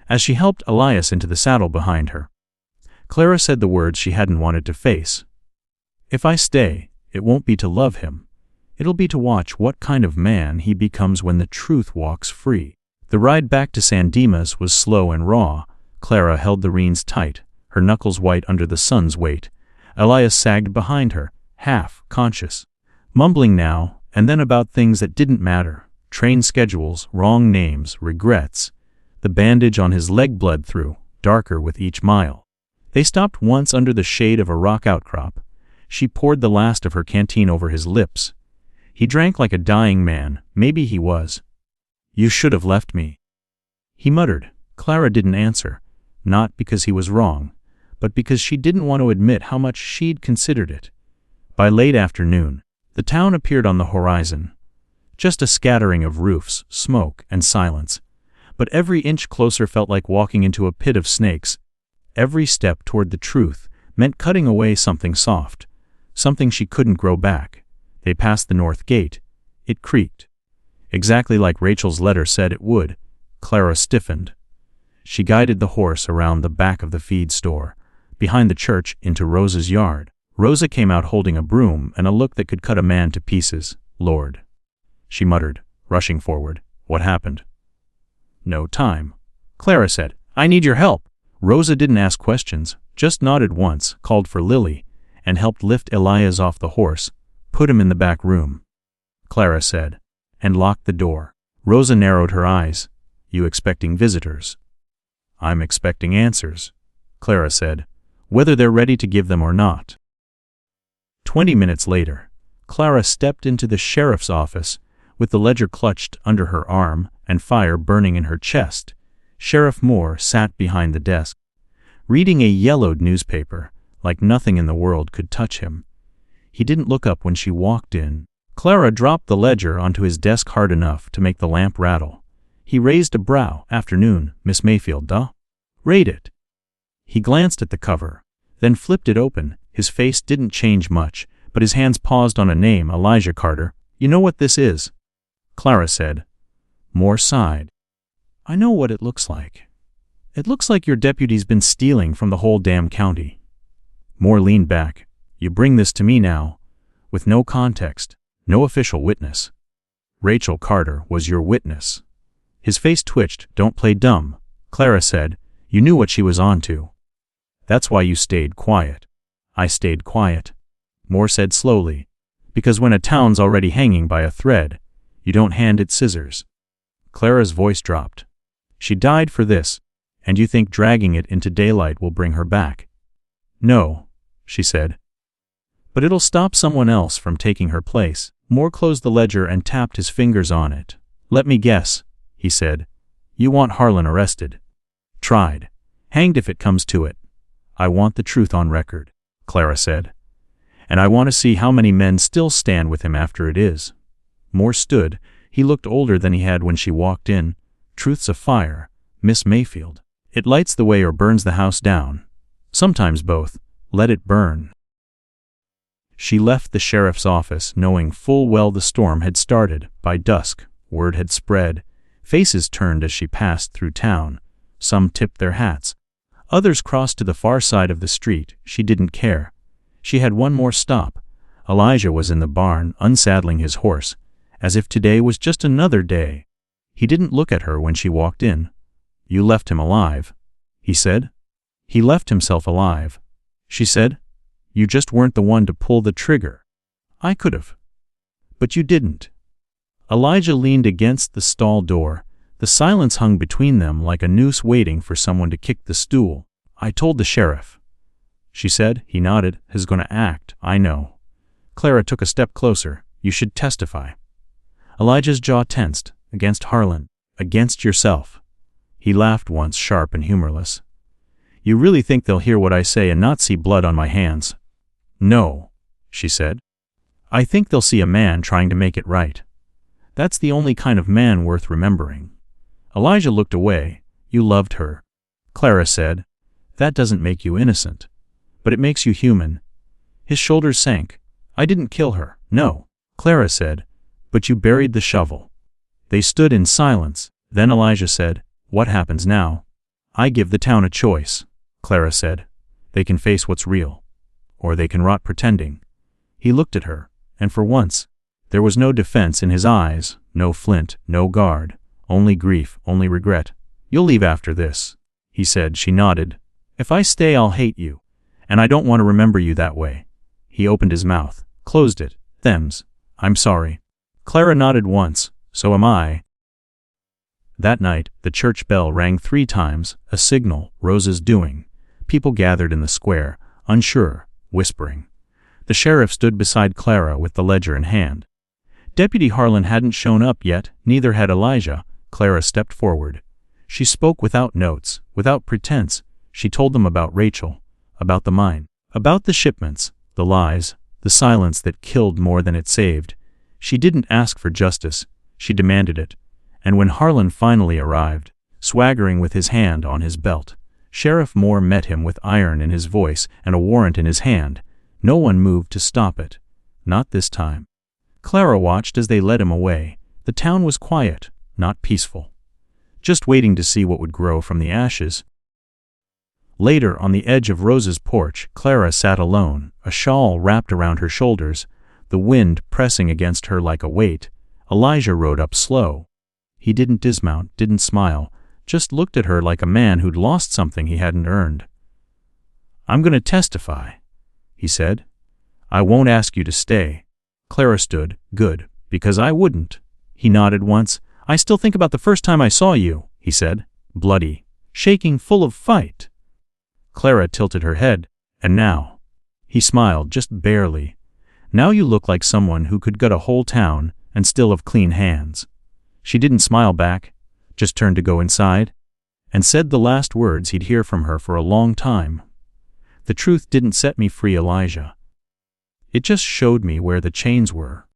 as she helped Elias into the saddle behind her. Clara said the words she hadn't wanted to face. "If I stay, it won't be to love him. It'll be to watch what kind of man he becomes when the truth walks free." The ride back to San Dimas was slow and raw. Clara held the reins tight, her knuckles white under the sun's weight. Elias sagged behind her, half conscious, mumbling now and then about things that didn't matter. Train schedules, wrong names, regrets. The bandage on his leg bled through, darker with each mile. They stopped once under the shade of a rock outcrop. She poured the last of her canteen over his lips. He drank like a dying man. Maybe he was. "You should have left me," he muttered. Clara didn't answer, not because he was wrong, but because she didn't want to admit how much she'd considered it. By late afternoon, the town appeared on the horizon. Just a scattering of roofs, smoke, and silence. But every inch closer felt like walking into a pit of snakes. Every step toward the truth meant cutting away something soft, something she couldn't grow back. They passed the north gate. It creaked. Exactly like Rachel's letter said it would. Clara stiffened. She guided the horse around the back of the feed store, behind the church into Rosa's yard. Rosa came out holding a broom and a look that could cut a man to pieces. "Lord," she muttered, rushing forward. "What happened?" "No time," Clara said. "I need your help." Rosa didn't ask questions, just nodded once, called for Lily, and helped lift Elias off the horse, put him in the back room. Clara said, and locked the door. Rosa narrowed her eyes. "You expecting visitors?" "I'm expecting answers," Clara said, "whether they're ready to give them or not." 20 minutes later, Clara stepped into the sheriff's office, with the ledger clutched under her arm and fire burning in her chest. Sheriff Moore sat behind the desk, reading a yellowed newspaper, like nothing in the world could touch him. He didn't look up when she walked in. Clara dropped the ledger onto his desk hard enough to make the lamp rattle. He raised a brow. "Afternoon, Miss Mayfield, duh? Read it." He glanced at the cover, then flipped it open. His face didn't change much, but his hands paused on a name, Elijah Carter. "You know what this is?" Clara said. Moore sighed. "I know what it looks like. It looks like your deputy's been stealing from the whole damn county." Moore leaned back. "You bring this to me now, with no context, no official witness. Rachel Carter was your witness." His face twitched. "Don't play dumb," Clara said. "You knew what she was on to. That's why you stayed quiet." "I stayed quiet," Moore said slowly, "because when a town's already hanging by a thread, you don't hand it scissors." Clara's voice dropped. "She died for this, and you think dragging it into daylight will bring her back?" "No," she said. "But it'll stop someone else from taking her place." Moore closed the ledger and tapped his fingers on it. "Let me guess," he said. "You want Harlan arrested. Tried. Hanged if it comes to it." "I want the truth on record," Clara said. "And I want to see how many men still stand with him after it is." Moore stood. He looked older than he had when she walked in. "Truth's a fire, Miss Mayfield. It lights the way or burns the house down. Sometimes both. Let it burn." She left the sheriff's office knowing full well the storm had started. By dusk, word had spread. Faces turned as she passed through town. Some tipped their hats. Others crossed to the far side of the street. She didn't care. She had one more stop. Elijah was in the barn, unsaddling his horse, as if today was just another day. He didn't look at her when she walked in. "You left him alive," he said. He left himself alive. She said, you just weren't the one to pull the trigger. I could've. But you didn't. Elijah leaned against the stall door. The silence hung between them like a noose waiting for someone to kick the stool. I told the sheriff. She said. He nodded. He's gonna act. I know. Clara took a step closer. You should testify. Elijah's jaw tensed. Against Harlan. Against yourself. He laughed once, sharp and humorless. You really think they'll hear what I say and not see blood on my hands? No, she said. I think they'll see a man trying to make it right. That's the only kind of man worth remembering. Elijah looked away. You loved her. Clara said. That doesn't make you innocent. But it makes you human. His shoulders sank. I didn't kill her, no, Clara said. But you buried the shovel. They stood in silence. Then Elijah said, what happens now? I give the town a choice, Clara said. They can face what's real. Or they can rot pretending. He looked at her, and for once, there was no defense in his eyes, no flint, no guard, only grief, only regret. You'll leave after this, he said. She nodded. If I stay, I'll hate you, and I don't want to remember you that way. He opened his mouth, closed it. Thems. I'm sorry. Clara nodded once. So am I. That night, the church bell rang 3 times, a signal, Rose's doing. People gathered in the square, unsure, whispering. The sheriff stood beside Clara with the ledger in hand. Deputy Harlan hadn't shown up yet, neither had Elijah. Clara stepped forward. She spoke without notes, without pretense. She told them about Rachel, about the mine, about the shipments, the lies, the silence that killed more than it saved. She didn't ask for justice, she demanded it. And when Harlan finally arrived, swaggering with his hand on his belt, Sheriff Moore met him with iron in his voice and a warrant in his hand. No one moved to stop it. Not this time. Clara watched as they led him away. The town was quiet, not peaceful. Just waiting to see what would grow from the ashes. Later, on the edge of Rose's porch, Clara sat alone, a shawl wrapped around her shoulders, the wind pressing against her like a weight. Elijah rode up slow. He didn't dismount, didn't smile, just looked at her like a man who'd lost something he hadn't earned. I'm going to testify, he said. I won't ask you to stay. Clara stood. Good, because I wouldn't. He nodded once. I still think about the first time I saw you, he said. Bloody, shaking, full of fight. Clara tilted her head. And now? He smiled, just barely. Now you look like someone who could gut a whole town and still have clean hands. She didn't smile back, just turned to go inside, and said the last words he'd hear from her for a long time. The truth didn't set me free, Elijah. It just showed me where the chains were.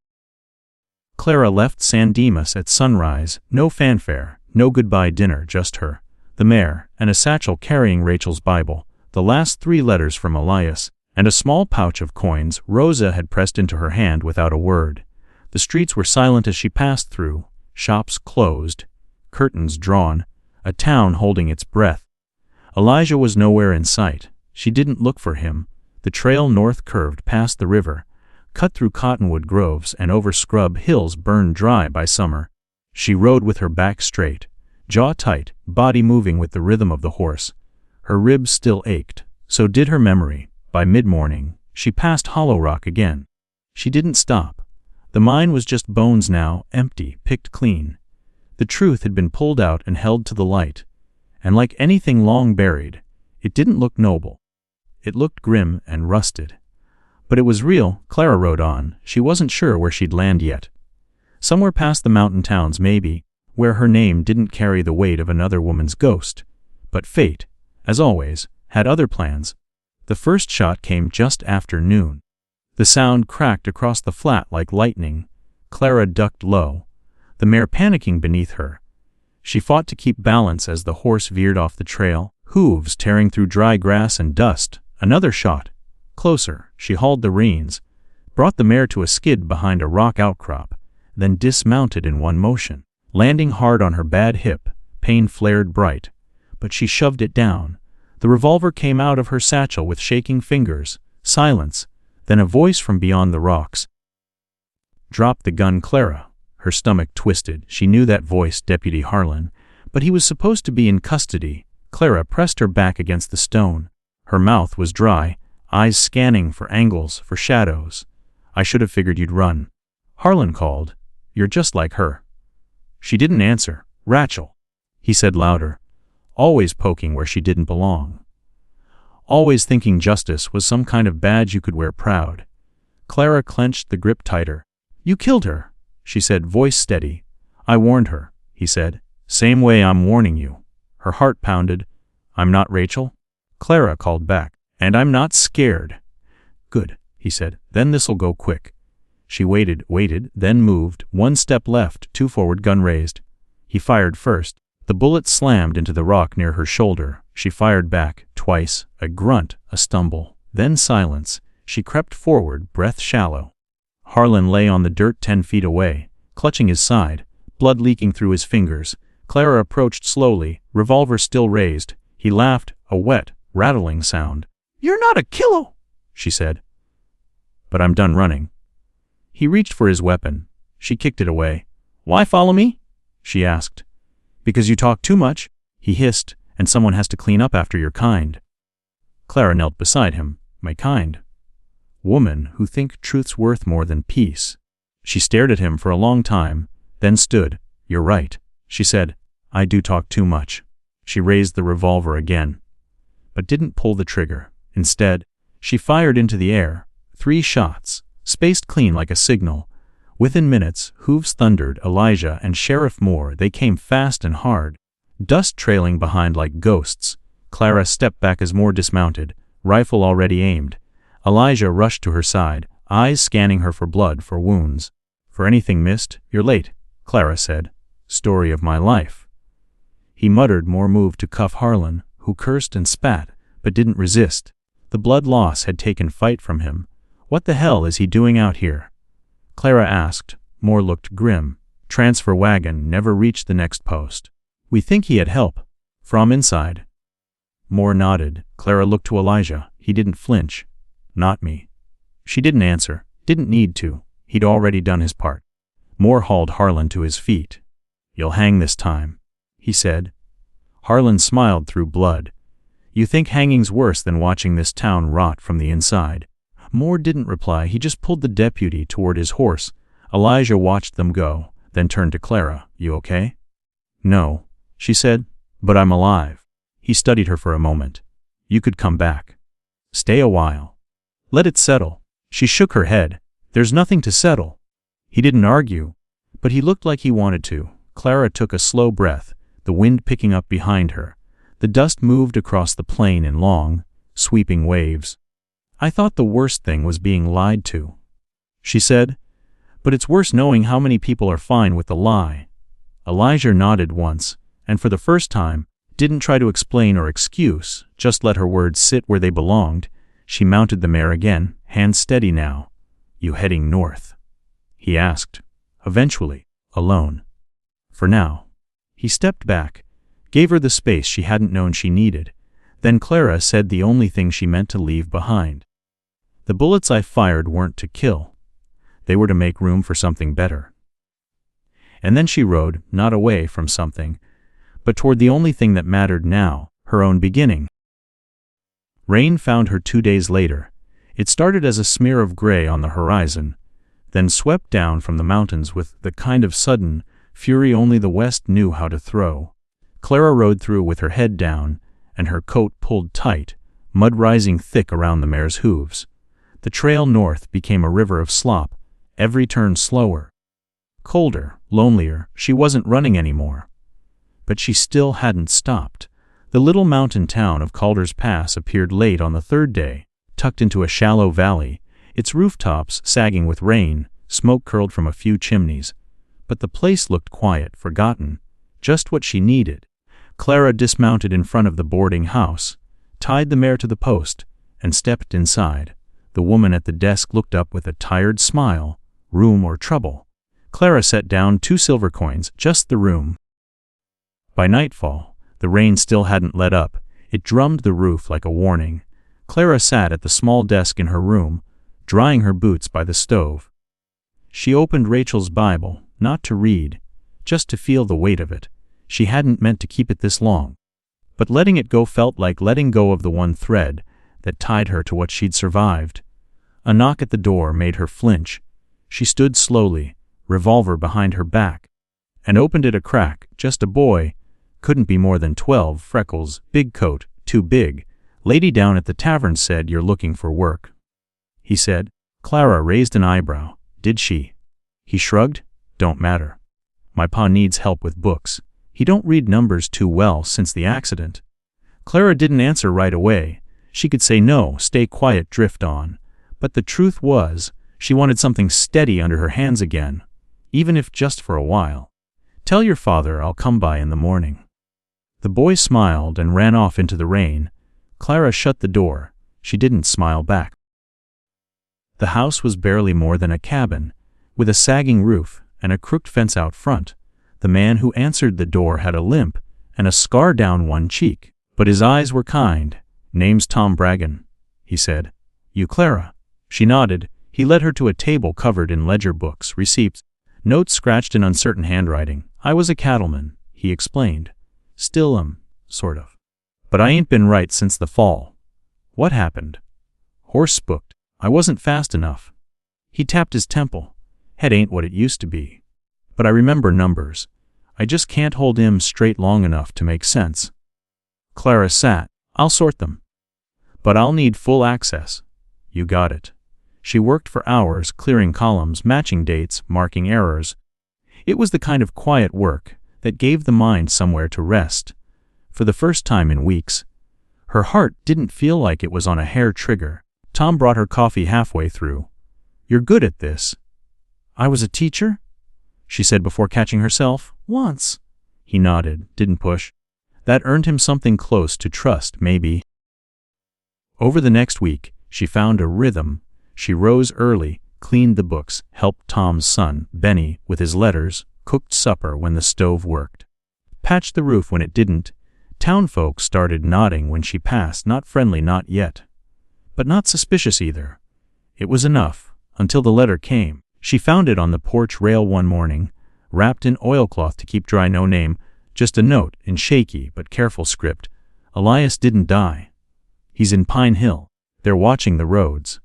Clara left San Dimas at sunrise, no fanfare, no goodbye dinner, just her, the mare, and a satchel carrying Rachel's Bible, the last 3 letters from Elias, and a small pouch of coins Rosa had pressed into her hand without a word. The streets were silent as she passed through, shops closed, curtains drawn, a town holding its breath. Elijah was nowhere in sight. She didn't look for him. The trail north curved past the river, cut through cottonwood groves and over scrub hills burned dry by summer. She rode with her back straight, jaw tight, body moving with the rhythm of the horse. Her ribs still ached, so did her memory. By mid-morning, she passed Hollow Rock again. She didn't stop. The mine was just bones now, empty, picked clean. The truth had been pulled out and held to the light. And like anything long buried, it didn't look noble. It looked grim and rusted. But it was real. Clara rode on. She wasn't sure where she'd land yet. Somewhere past the mountain towns maybe, where her name didn't carry the weight of another woman's ghost. But fate, as always, had other plans. The first shot came just after noon. The sound cracked across the flat like lightning. Clara ducked low, the mare panicking beneath her. She fought to keep balance as the horse veered off the trail, hooves tearing through dry grass and dust. Another shot. Closer. She hauled the reins, brought the mare to a skid behind a rock outcrop, then dismounted in one motion, landing hard on her bad hip. Pain flared bright, but she shoved it down. The revolver came out of her satchel with shaking fingers. Silence. Then a voice from beyond the rocks. Drop the gun, Clara. Her stomach twisted. She knew that voice, Deputy Harlan, but he was supposed to be in custody. Clara pressed her back against the stone. Her mouth was dry, eyes scanning for angles, for shadows. I should have figured you'd run. Harlan called. You're just like her. She didn't answer. Rachel, he said louder, always poking where she didn't belong. Always thinking justice was some kind of badge you could wear proud. Clara clenched the grip tighter. You killed her, she said, voice steady. I warned her, he said. Same way I'm warning you. Her heart pounded. I'm not Rachel? Clara called back. And I'm not scared. Good, he said. Then this'll go quick. She waited, then moved, 1 step left, 2 forward, gun raised. He fired first. The bullet slammed into the rock near her shoulder. She fired back, twice, a grunt, a stumble, then silence. She crept forward, breath shallow. Harlan lay on the dirt 10 feet away, clutching his side, blood leaking through his fingers. Clara approached slowly, revolver still raised. He laughed, a wet, rattling sound. You're not a killer, she said. But I'm done running. He reached for his weapon. She kicked it away. Why follow me? She asked. Because you talk too much, he hissed, and someone has to clean up after your kind. Clara knelt beside him. My kind. Woman who think truth's worth more than peace. She stared at him for a long time, then stood. You're right, she said. I do talk too much. She raised the revolver again, but didn't pull the trigger. Instead, she fired into the air. 3 shots, spaced clean like a signal. Within minutes, hooves thundered. Elijah and Sheriff Moore, they came fast and hard, dust trailing behind like ghosts. Clara stepped back as Moore dismounted, rifle already aimed. Elijah rushed to her side, eyes scanning her for blood, for wounds. For anything missed? You're late, Clara said. Story of my life. He muttered. Moore moved to cuff Harlan, who cursed and spat, but didn't resist. The blood loss had taken fight from him. What the hell is he doing out here? Clara asked. Moore looked grim. Transfer wagon never reached the next post. We think he had help. From inside. Moore nodded. Clara looked to Elijah. He didn't flinch. Not me. She didn't answer. Didn't need to. He'd already done his part. Moore hauled Harlan to his feet. You'll hang this time, he said. Harlan smiled through blood. You think hanging's worse than watching this town rot from the inside? Moore didn't reply. He just pulled the deputy toward his horse. Elijah watched them go, then turned to Clara. You okay? No, she said, but I'm alive. He studied her for a moment. You could come back. Stay a while. Let it settle. She shook her head. There's nothing to settle. He didn't argue, but he looked like he wanted to. Clara took a slow breath, the wind picking up behind her. The dust moved across the plain in long, sweeping waves. I thought the worst thing was being lied to, she said, but it's worse knowing how many people are fine with the lie. Elijah nodded once, and for the first time, didn't try to explain or excuse, just let her words sit where they belonged. She mounted the mare again, hands steady now. You heading north? He asked. Eventually, alone. For now. He stepped back, gave her the space she hadn't known she needed. Then Clara said the only thing she meant to leave behind. The bullets I fired weren't to kill. They were to make room for something better. And then she rode, not away from something, but toward the only thing that mattered now, her own beginning. Rain found her 2 days later. It started as a smear of gray on the horizon, then swept down from the mountains with the kind of sudden fury only the West knew how to throw. Clara rode through with her head down, and her coat pulled tight, mud rising thick around the mare's hooves. The trail north became a river of slop, every turn slower. Colder, lonelier, she wasn't running anymore. But she still hadn't stopped. The little mountain town of Calder's Pass appeared late on the 3rd day, tucked into a shallow valley, its rooftops sagging with rain, smoke curled from a few chimneys. But the place looked quiet, forgotten, just what she needed. Clara dismounted in front of the boarding house, tied the mare to the post, and stepped inside. The woman at the desk looked up with a tired smile. Room or trouble? Clara set down 2 silver coins, just the room. By nightfall, the rain still hadn't let up. It drummed the roof like a warning. Clara sat at the small desk in her room, drying her boots by the stove. She opened Rachel's Bible, not to read, just to feel the weight of it. She hadn't meant to keep it this long. but letting it go felt like letting go of the one thread that tied her to what she'd survived. A knock at the door made her flinch. She stood slowly, revolver behind her back, and opened it a crack. Just a boy, couldn't be more than 12, freckles, big coat, too big. Lady down at the tavern said you're looking for work. He said. Clara raised an eyebrow. Did she? He shrugged. Don't matter. My pa needs help with books. He don't read numbers too well since the accident. Clara didn't answer right away. She could say no, stay quiet, drift on. But the truth was, she wanted something steady under her hands again, even if just for a while. Tell your father I'll come by in the morning. The boy smiled and ran off into the rain. Clara shut the door. She didn't smile back. The house was barely more than a cabin, with a sagging roof and a crooked fence out front. The man who answered the door had a limp and a scar down one cheek, but his eyes were kind. Name's Tom Bragan, he said. You Clara? She nodded. He led her to a table covered in ledger books, receipts, notes scratched in uncertain handwriting. I was a cattleman, he explained. Still sort of. But I ain't been right since the fall. What happened? Horse spooked. I wasn't fast enough. He tapped his temple. Head ain't what it used to be. But I remember numbers. I just can't hold him straight long enough to make sense. Clara sat. I'll sort them. But I'll need full access. You got it. She worked for hours, clearing columns, matching dates, marking errors. It was the kind of quiet work that gave the mind somewhere to rest. For the first time in weeks, her heart didn't feel like it was on a hair trigger. Tom brought her coffee halfway through. You're good at this. I was a teacher? She said before catching herself. Once. He nodded, didn't push. That earned him something close to trust, maybe. Over the next week, she found a rhythm. She rose early, cleaned the books, helped Tom's son, Benny, with his letters, cooked supper when the stove worked, patched the roof when it didn't. Townfolk started nodding when she passed, not friendly, not yet, but not suspicious either. It was enough, until the letter came. She found it on the porch rail one morning, wrapped in oilcloth to keep dry, no name, just a note in shaky but careful script. Elias didn't die. He's in Pine Hill. They're watching the roads.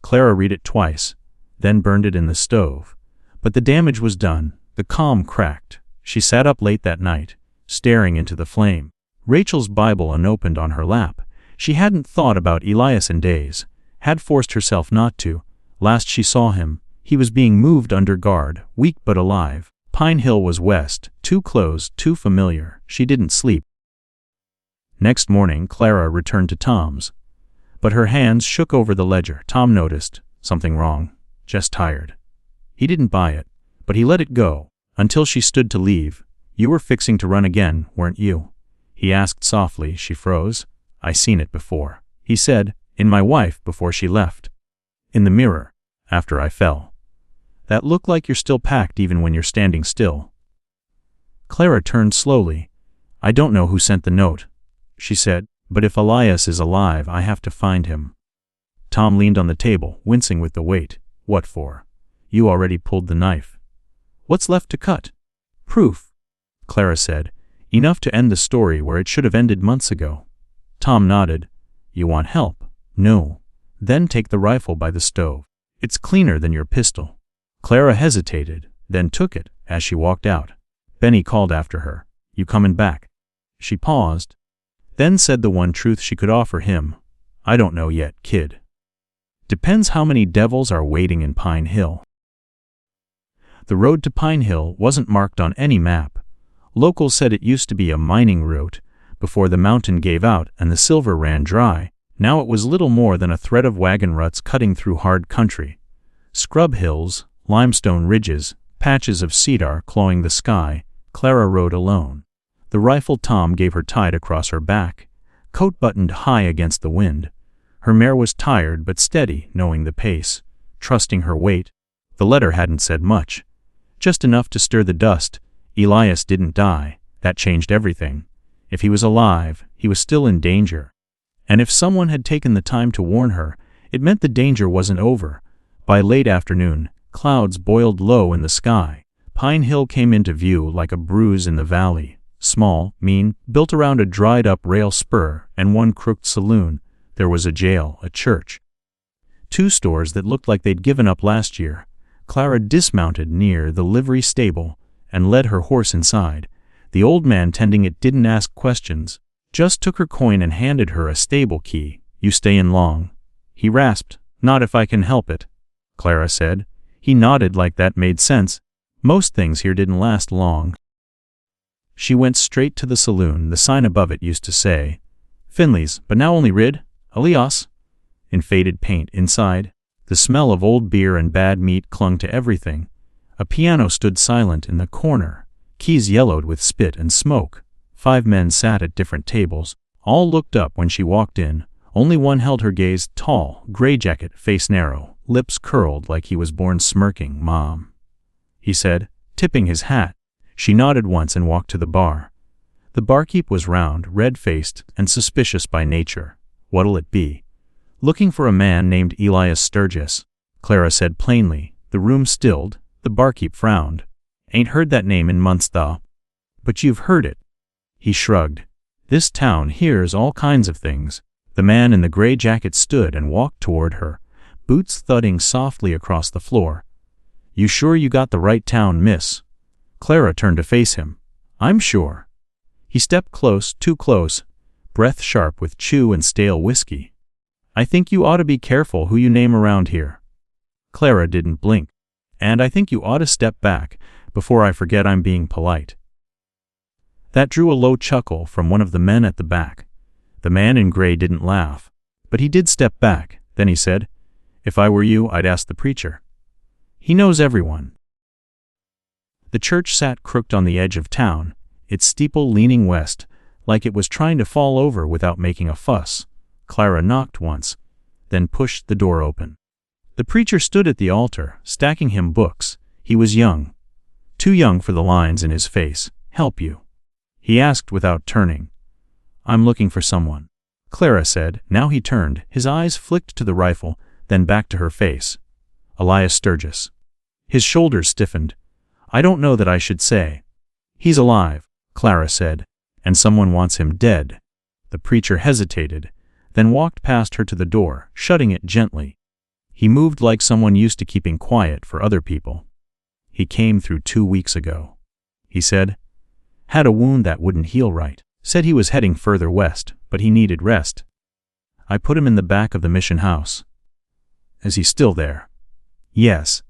Clara read it twice, then burned it in the stove. But the damage was done. The calm cracked. She sat up late that night, staring into the flame. Rachel's Bible unopened on her lap. She hadn't thought about Elias in days, had forced herself not to. Last she saw him, he was being moved under guard, weak but alive. Pine Hill was west, too close, too familiar. She didn't sleep. Next morning, Clara returned to Tom's, but her hands shook over the ledger. Tom noticed something wrong, just tired. He didn't buy it, but he let it go, until she stood to leave. You were fixing to run again, weren't you? He asked softly. She froze. I seen it before, he said, in my wife before she left. In the mirror, after I fell. That looked like you're still packed even when you're standing still. Clara turned slowly. I don't know who sent the note, she said, but if Elias is alive, I have to find him. Tom leaned on the table, wincing with the weight. What for? You already pulled the knife. What's left to cut? Proof, Clara said. Enough to end the story where it should have ended months ago. Tom nodded. You want help? No. Then take the rifle by the stove. It's cleaner than your pistol. Clara hesitated, then took it as she walked out. Benny called after her. You comin' back? She paused, then said the one truth she could offer him. I don't know yet, kid. Depends how many devils are waiting in Pine Hill. The road to Pine Hill wasn't marked on any map. Locals said it used to be a mining route before the mountain gave out and the silver ran dry. Now it was little more than a thread of wagon ruts cutting through hard country. Scrub hills, limestone ridges, patches of cedar clawing the sky. Clara rode alone. The rifle Tom gave her tied across her back, coat buttoned high against the wind. Her mare was tired but steady, knowing the pace, trusting her weight. The letter hadn't said much, just enough to stir the dust. Elias didn't die. That changed everything. If he was alive, he was still in danger. And if someone had taken the time to warn her, it meant the danger wasn't over. By late afternoon, clouds boiled low in the sky. Pine Hill came into view like a bruise in the valley, small, mean, built around a dried-up rail spur and one crooked saloon. There was a jail, a church. 2 stores that looked like they'd given up last year. Clara dismounted near the livery stable and led her horse inside. The old man tending it didn't ask questions, just took her coin and handed her a stable key. "You stay in long?" he rasped. "Not if I can help it," Clara said. He nodded like that made sense. Most things here didn't last long. She went straight to the saloon. The sign above it used to say, "Finley's, but now only Rid, Elias," in faded paint inside. The smell of old beer and bad meat clung to everything. A piano stood silent in the corner, keys yellowed with spit and smoke. 5 men sat at different tables. All looked up when she walked in. Only one held her gaze, tall, gray jacket, face narrow, lips curled like he was born smirking. "Mom," he said, tipping his hat. She nodded once and walked to the bar. The barkeep was round, red-faced, and suspicious by nature. "What'll it be?" "Looking for a man named Elias Sturgis," Clara said plainly. The room stilled. The barkeep frowned. "Ain't heard that name in months, though." "But you've heard it." He shrugged. "This town hears all kinds of things." The man in the gray jacket stood and walked toward her, boots thudding softly across the floor. "You sure you got the right town, miss?" Clara turned to face him. "I'm sure." He stepped close, too close, breath sharp with chew and stale whiskey. "I think you ought to be careful who you name around here." Clara didn't blink. "And I think you ought to step back before I forget I'm being polite." That drew a low chuckle from one of the men at the back. The man in gray didn't laugh, but he did step back. Then he said, "If I were you, I'd ask the preacher. He knows everyone." The church sat crooked on the edge of town, its steeple leaning west, like it was trying to fall over without making a fuss. Clara knocked once, then pushed the door open. The preacher stood at the altar, stacking him books. He was young, too young for the lines in his face. "Help you?" he asked without turning. "I'm looking for someone," Clara said. Now he turned. His eyes flicked to the rifle, then back to her face. "Elias Sturgis." His shoulders stiffened. "I don't know that I should say." "He's alive," Clara said, "and someone wants him dead." The preacher hesitated, then walked past her to the door, shutting it gently. He moved like someone used to keeping quiet for other people. "He came through 2 weeks ago," he said. "Had a wound that wouldn't heal right. Said he was heading further west, but he needed rest. I put him in the back of the mission house." "Is he still there?" "Yes.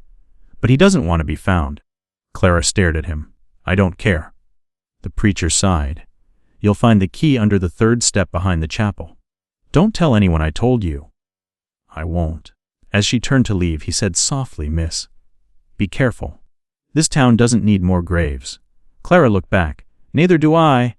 But he doesn't want to be found." Clara stared at him. "I don't care." The preacher sighed. "You'll find the key under the 3rd step behind the chapel. Don't tell anyone I told you." "I won't." As she turned to leave, he said softly, "Miss, be careful. This town doesn't need more graves." Clara looked back. "Neither do I."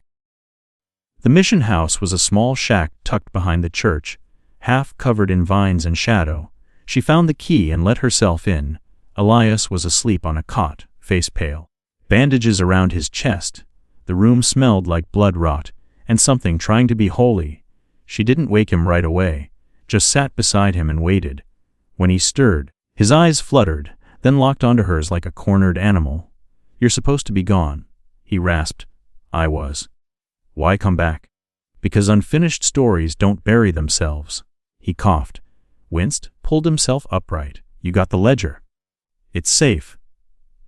The mission house was a small shack tucked behind the church, half covered in vines and shadow. She found the key and let herself in. Elias was asleep on a cot, face pale, bandages around his chest. The room smelled like blood rot and something trying to be holy. She didn't wake him right away, just sat beside him and waited. When he stirred, his eyes fluttered, then locked onto hers like a cornered animal. "You're supposed to be gone," he rasped. "I was." "Why come back?" "Because unfinished stories don't bury themselves." He coughed, winced, pulled himself upright. "You got the ledger." "It's safe."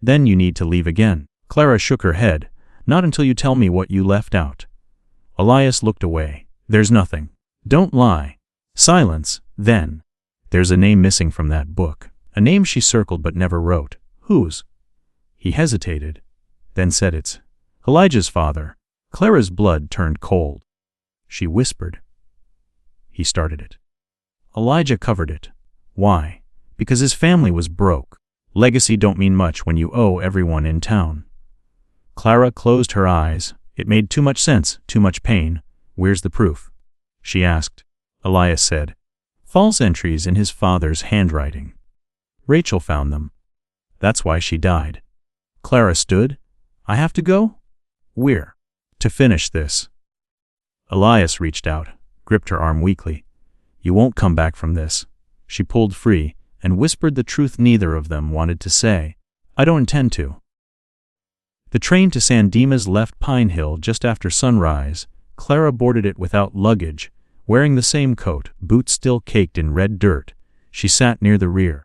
"Then you need to leave again." Clara shook her head. "Not until you tell me what you left out." Elias looked away. "There's nothing." "Don't lie." Silence. Then, "There's a name missing from that book. A name she circled but never wrote." "Whose?" He hesitated, then said, "It's Elijah's father." Clara's blood turned cold. She whispered. "He started it. Elijah covered it." "Why?" "Because his family was broke. Legacy don't mean much when you owe everyone in town." Clara closed her eyes. It made too much sense, too much pain. "Where's the proof?" she asked. Elias said, "False entries in his father's handwriting. Rachel found them. That's why she died." Clara stood. "I have to go?" "Where?" "To finish this." Elias reached out, gripped her arm weakly. "You won't come back from this." She pulled free and whispered the truth neither of them wanted to say. "I don't intend to." The train to San Dimas left Pine Hill just after sunrise. Clara boarded it without luggage, wearing the same coat, boots still caked in red dirt. She sat near the rear,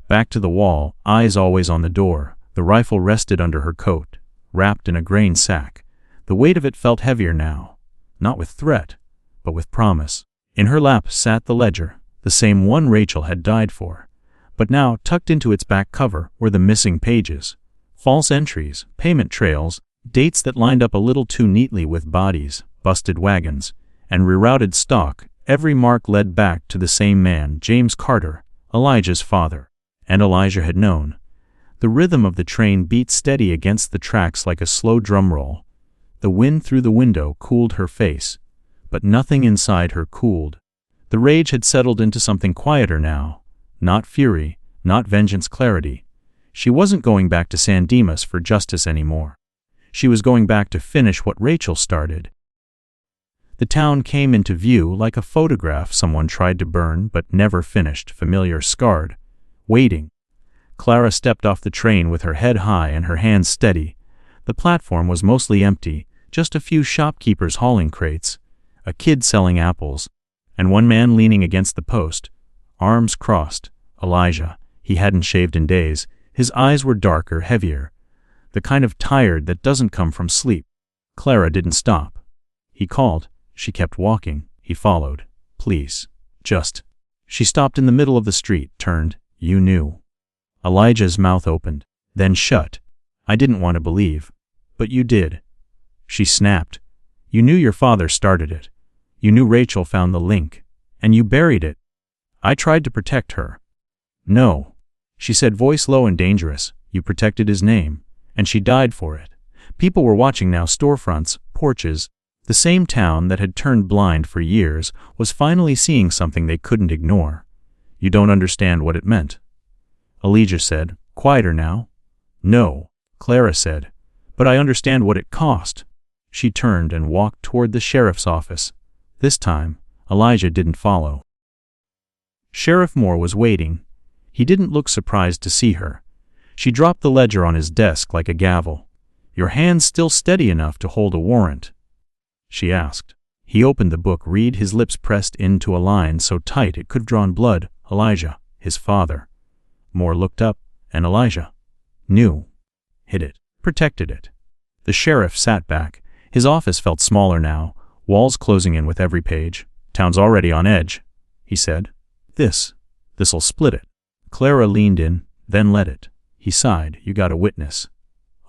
back to the wall, eyes always on the door. The rifle rested under her coat, wrapped in a grain sack. The weight of it felt heavier now, not with threat, but with promise. In her lap sat the ledger, the same one Rachel had died for. But now, tucked into its back cover, were the missing pages. False entries, payment trails, dates that lined up a little too neatly with bodies, busted wagons, and rerouted stock. Every mark led back to the same man, James Carter, Elijah's father. And Elijah had known. The rhythm of the train beat steady against the tracks like a slow drum roll. The wind through the window cooled her face, but nothing inside her cooled. The rage had settled into something quieter now. Not fury, not vengeance, clarity. She wasn't going back to San Dimas for justice anymore. She was going back to finish what Rachel started. The town came into view like a photograph someone tried to burn but never finished, familiar, scarred, waiting. Clara stepped off the train with her head high and her hands steady. The platform was mostly empty, just a few shopkeepers hauling crates, a kid selling apples, and one man leaning against the post, arms crossed. Elijah. He hadn't shaved in days. His eyes were darker, heavier, the kind of tired that doesn't come from sleep. Clara didn't stop. He called. She kept walking. He followed. Please. Just. She stopped in the middle of the street, turned. You knew. Elijah's mouth opened, then shut. I didn't want to believe. But you did. She snapped. You knew your father started it. You knew Rachel found the link. And you buried it. I tried to protect her. No. She said, voice low and dangerous. You protected his name. And she died for it. People were watching now, storefronts, porches. The same town that had turned blind for years was finally seeing something they couldn't ignore. You don't understand what it meant. Elijah said, quieter now. No, Clara said, but I understand what it cost. She turned and walked toward the sheriff's office. This time, Elijah didn't follow. Sheriff Moore was waiting. He didn't look surprised to see her. She dropped the ledger on his desk like a gavel. Your hand's still steady enough to hold a warrant? She asked. He opened the book, read, his lips pressed into a line so tight it could have drawn blood. Elijah, his father. Moore looked up, and Elijah knew. Hid it, protected it. The sheriff sat back. His office felt smaller now, walls closing in with every page. Town's already on edge, he said. This'll split it. Clara leaned in, then let it. He sighed. You got a witness.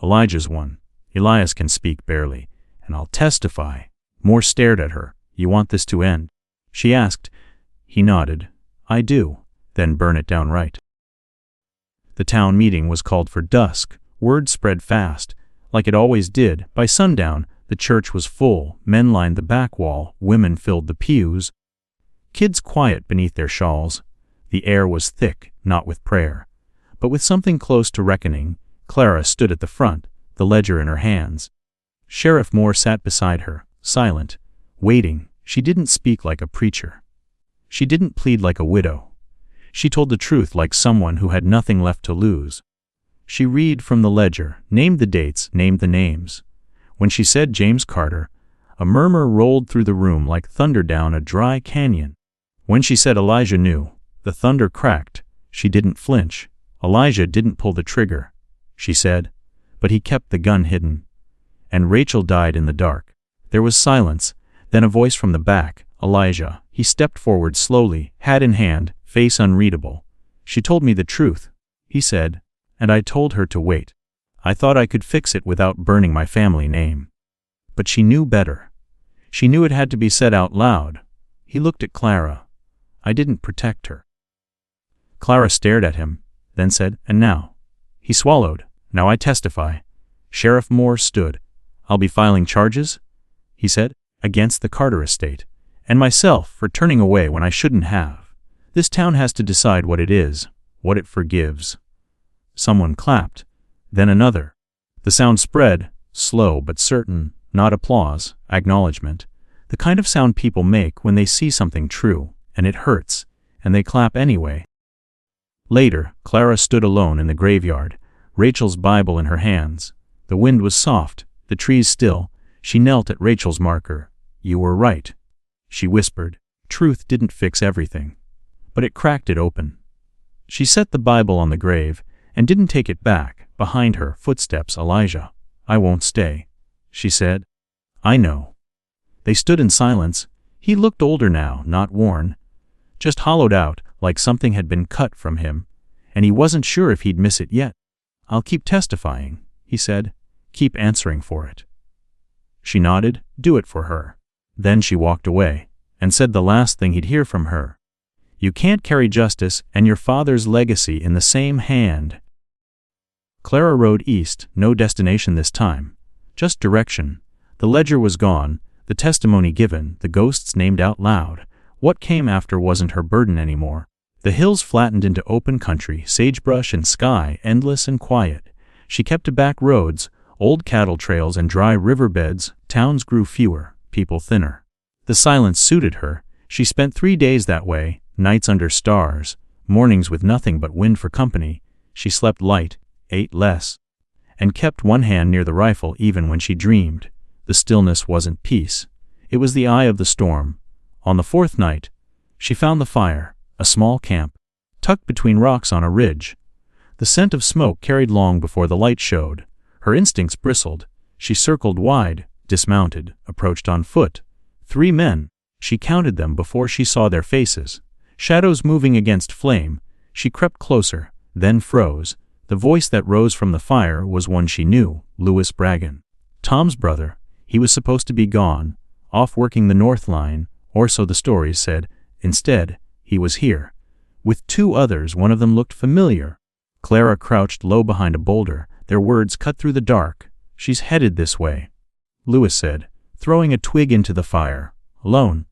Elijah's one. Elias can speak barely. And I'll testify. Moore stared at her. You want this to end? She asked. He nodded. I do. Then burn it down right. The town meeting was called for dusk. Word spread fast, like it always did. By sundown, the church was full. Men lined the back wall. Women filled the pews. Kids quiet beneath their shawls. The air was thick, not with prayer, but with something close to reckoning. Clara stood at the front, the ledger in her hands. Sheriff Moore sat beside her, silent, waiting. She didn't speak like a preacher. She didn't plead like a widow. She told the truth like someone who had nothing left to lose. She read from the ledger, named the dates, named the names. When she said James Carter, a murmur rolled through the room like thunder down a dry canyon. When she said Elijah knew, the thunder cracked. She didn't flinch. Elijah didn't pull the trigger, she said, but he kept the gun hidden. And Rachel died in the dark. There was silence, then a voice from the back. Elijah. He stepped forward slowly, hat in hand, face unreadable. She told me the truth, he said, and I told her to wait. I thought I could fix it without burning my family name. But she knew better. She knew it had to be said out loud. He looked at Clara. I didn't protect her. Clara stared at him, then said, and now? He swallowed. Now I testify. Sheriff Moore stood. I'll be filing charges, he said, against the Carter estate, and myself for turning away when I shouldn't have. This town has to decide what it is, what it forgives. Someone clapped, then another. The sound spread, slow but certain, not applause, acknowledgement, the kind of sound people make when they see something true, and it hurts, and they clap anyway. Later, Clara stood alone in the graveyard, Rachel's Bible in her hands. The wind was soft, the trees still. She knelt at Rachel's marker. "You were right," she whispered. Truth didn't fix everything, but it cracked it open. She set the Bible on the grave and didn't take it back. Behind her, footsteps. "Elijah, I won't stay," she said. "I know." They stood in silence. He looked older now, not worn, just hollowed out, like something had been cut from him, and he wasn't sure if he'd miss it yet. "I'll keep testifying," he said. "Keep answering for it." She nodded. "Do it for her." Then she walked away, and said the last thing he'd hear from her. "You can't carry justice and your father's legacy in the same hand." Clara rode east, no destination this time, just direction. The ledger was gone, the testimony given, the ghosts named out loud. What came after wasn't her burden anymore. The hills flattened into open country, sagebrush and sky, endless and quiet. She kept to back roads, old cattle trails and dry riverbeds. Towns grew fewer, people thinner. The silence suited her. She spent 3 days that way, nights under stars, mornings with nothing but wind for company. She slept light, ate less, and kept one hand near the rifle even when she dreamed. The stillness wasn't peace. It was the eye of the storm. On the 4th night, she found the fire, a small camp, tucked between rocks on a ridge. The scent of smoke carried long before the light showed. Her instincts bristled. She circled wide, dismounted, approached on foot. 3 men. She counted them before she saw their faces. Shadows moving against flame. She crept closer, then froze. The voice that rose from the fire was one she knew, Louis Bragin. Tom's brother. He was supposed to be gone, off working the North Line, or so the stories said. Instead, he was here. With 2 others, one of them looked familiar. Clara crouched low behind a boulder, their words cut through the dark. "She's headed this way," Louis said, throwing a twig into the fire. "Alone."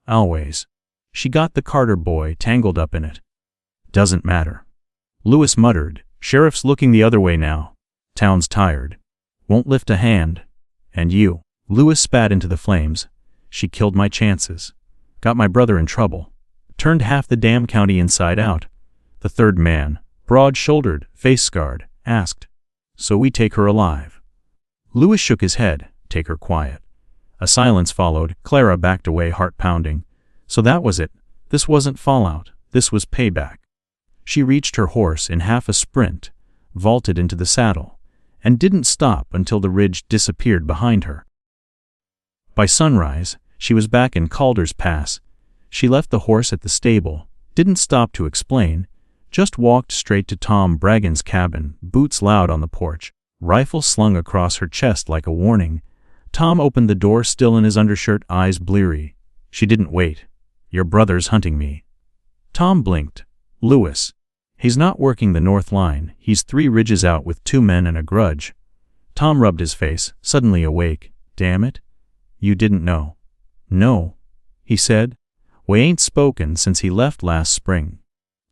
"Always." "She got the Carter boy tangled up in it." "Doesn't matter." Louis muttered. "Sheriff's looking the other way now. Town's tired. Won't lift a hand. And you." Louis spat into the flames. "She killed my chances. Got my brother in trouble. Turned half the damn county inside out." The 3rd man, broad-shouldered, face-scarred, asked, "So we take her alive?" Louis shook his head. "Take her quiet." A silence followed. Clara backed away, heart pounding. So that was it. This wasn't fallout. This was payback. She reached her horse in half a sprint, vaulted into the saddle, and didn't stop until the ridge disappeared behind her. By sunrise, she was back in Calder's Pass. She left the horse at the stable, didn't stop to explain, just walked straight to Tom Bragin's cabin, boots loud on the porch, rifle slung across her chest like a warning. Tom opened the door, still in his undershirt, eyes bleary. She didn't wait. "Your brother's hunting me." Tom blinked. "Louis. He's not working the North Line. He's 3 ridges out with 2 men and a grudge." Tom rubbed his face, suddenly awake. "Damn it. You didn't know." "No," he said. "We ain't spoken since he left last spring.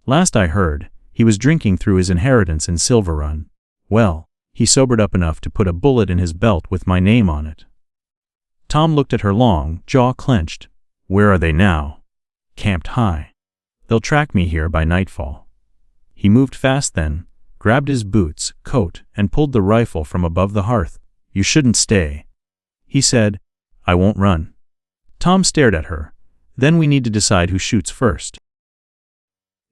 Last I heard, he was drinking through his inheritance in Silver Run. Well, he sobered up enough to put a bullet in his belt with my name on it." Tom looked at her long, jaw clenched. "Where are they now?" "Camped high. They'll track me here by nightfall." He moved fast then, grabbed his boots, coat, and pulled the rifle from above the hearth. "You shouldn't stay," he said. "I won't run." Tom stared at her. "Then we need to decide who shoots first."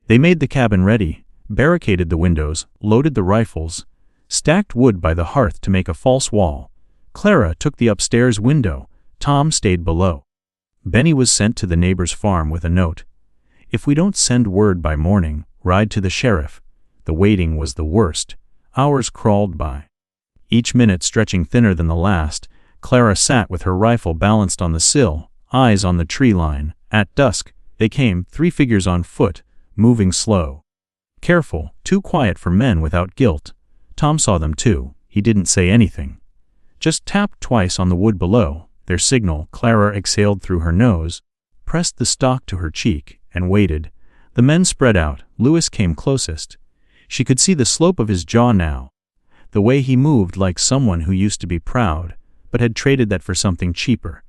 They made the cabin ready, barricaded the windows, loaded the rifles, stacked wood by the hearth to make a false wall. Clara took the upstairs window. Tom stayed below. Benny was sent to the neighbor's farm with a note. "If we don't send word by morning, ride to the sheriff." The waiting was the worst. Hours crawled by, each minute stretching thinner than the last. Clara sat with her rifle balanced on the sill, eyes on the tree line. At dusk, they came, 3 figures on foot, moving slow. Careful, too quiet for men without guilt. Tom saw them too. He didn't say anything. Just tapped twice on the wood below. Their signal. Clara exhaled through her nose, pressed the stock to her cheek, and waited. The men spread out. Louis came closest. She could see the slope of his jaw now. The way he moved, like someone who used to be proud, but had traded that for something cheaper.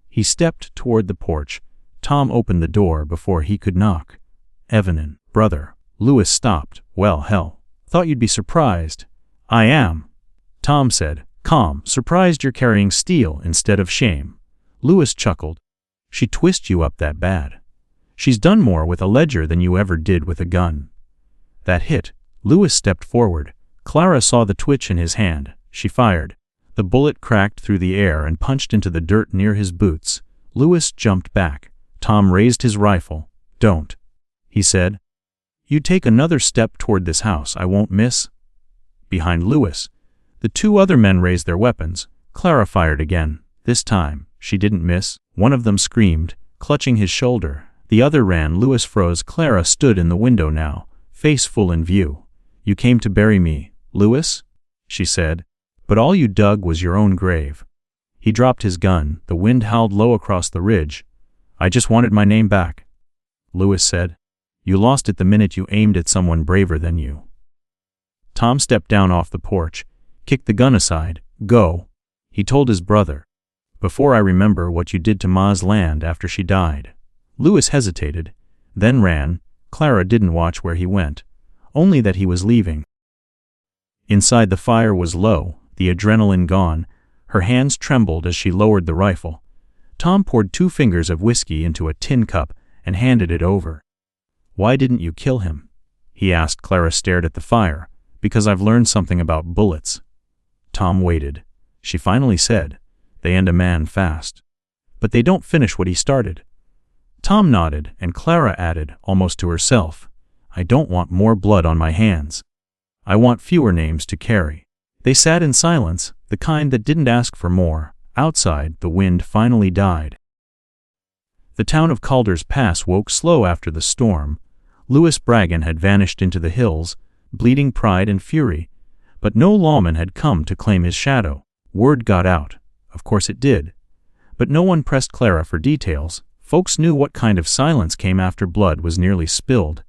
He stepped toward the porch. Tom opened the door before he could knock. "Evelyn, brother." Louis stopped. "Well, hell. Thought you'd be surprised." "I am." Tom said, calm, surprised you're carrying steel instead of shame. Lewis chuckled. She twist you up that bad? She's done more with a ledger than you ever did with a gun. That hit. Lewis stepped forward. Clara saw the twitch in his hand. She fired. The bullet cracked through the air and punched into the dirt near his boots. Lewis jumped back. Tom raised his rifle. Don't, he said. You take another step toward this house, I won't miss. Behind Lewis, the two other men raised their weapons. Clara fired again. This time, she didn't miss. One of them screamed, clutching his shoulder. The other ran. Lewis froze. Clara stood in the window now, face full in view. You came to bury me, Lewis? She said. But all you dug was your own grave. He dropped his gun. The wind howled low across the ridge. I just wanted my name back. Lewis said. You lost it the minute you aimed at someone braver than you. Tom stepped down off the porch, kicked the gun aside. Go, he told his brother, before I remember what you did to Ma's land after she died. Lewis hesitated, then ran. Clara didn't watch where he went, only that he was leaving. Inside the fire was low, the adrenaline gone. Her hands trembled as she lowered the rifle. Tom poured 2 fingers of whiskey into a tin cup and handed it over. Why didn't you kill him? He asked. Clara stared at the fire. Because I've learned something about bullets. Tom waited. She finally said, they end a man fast. But they don't finish what he started. Tom nodded, and Clara added, almost to herself, I don't want more blood on my hands. I want fewer names to carry. They sat in silence, the kind that didn't ask for more. Outside, the wind finally died. The town of Calder's Pass woke slow after the storm. Louis Bragan had vanished into the hills, bleeding pride and fury, but no lawman had come to claim his shadow. Word got out. Of course it did. But no one pressed Clara for details. Folks knew what kind of silence came after blood was nearly spilled.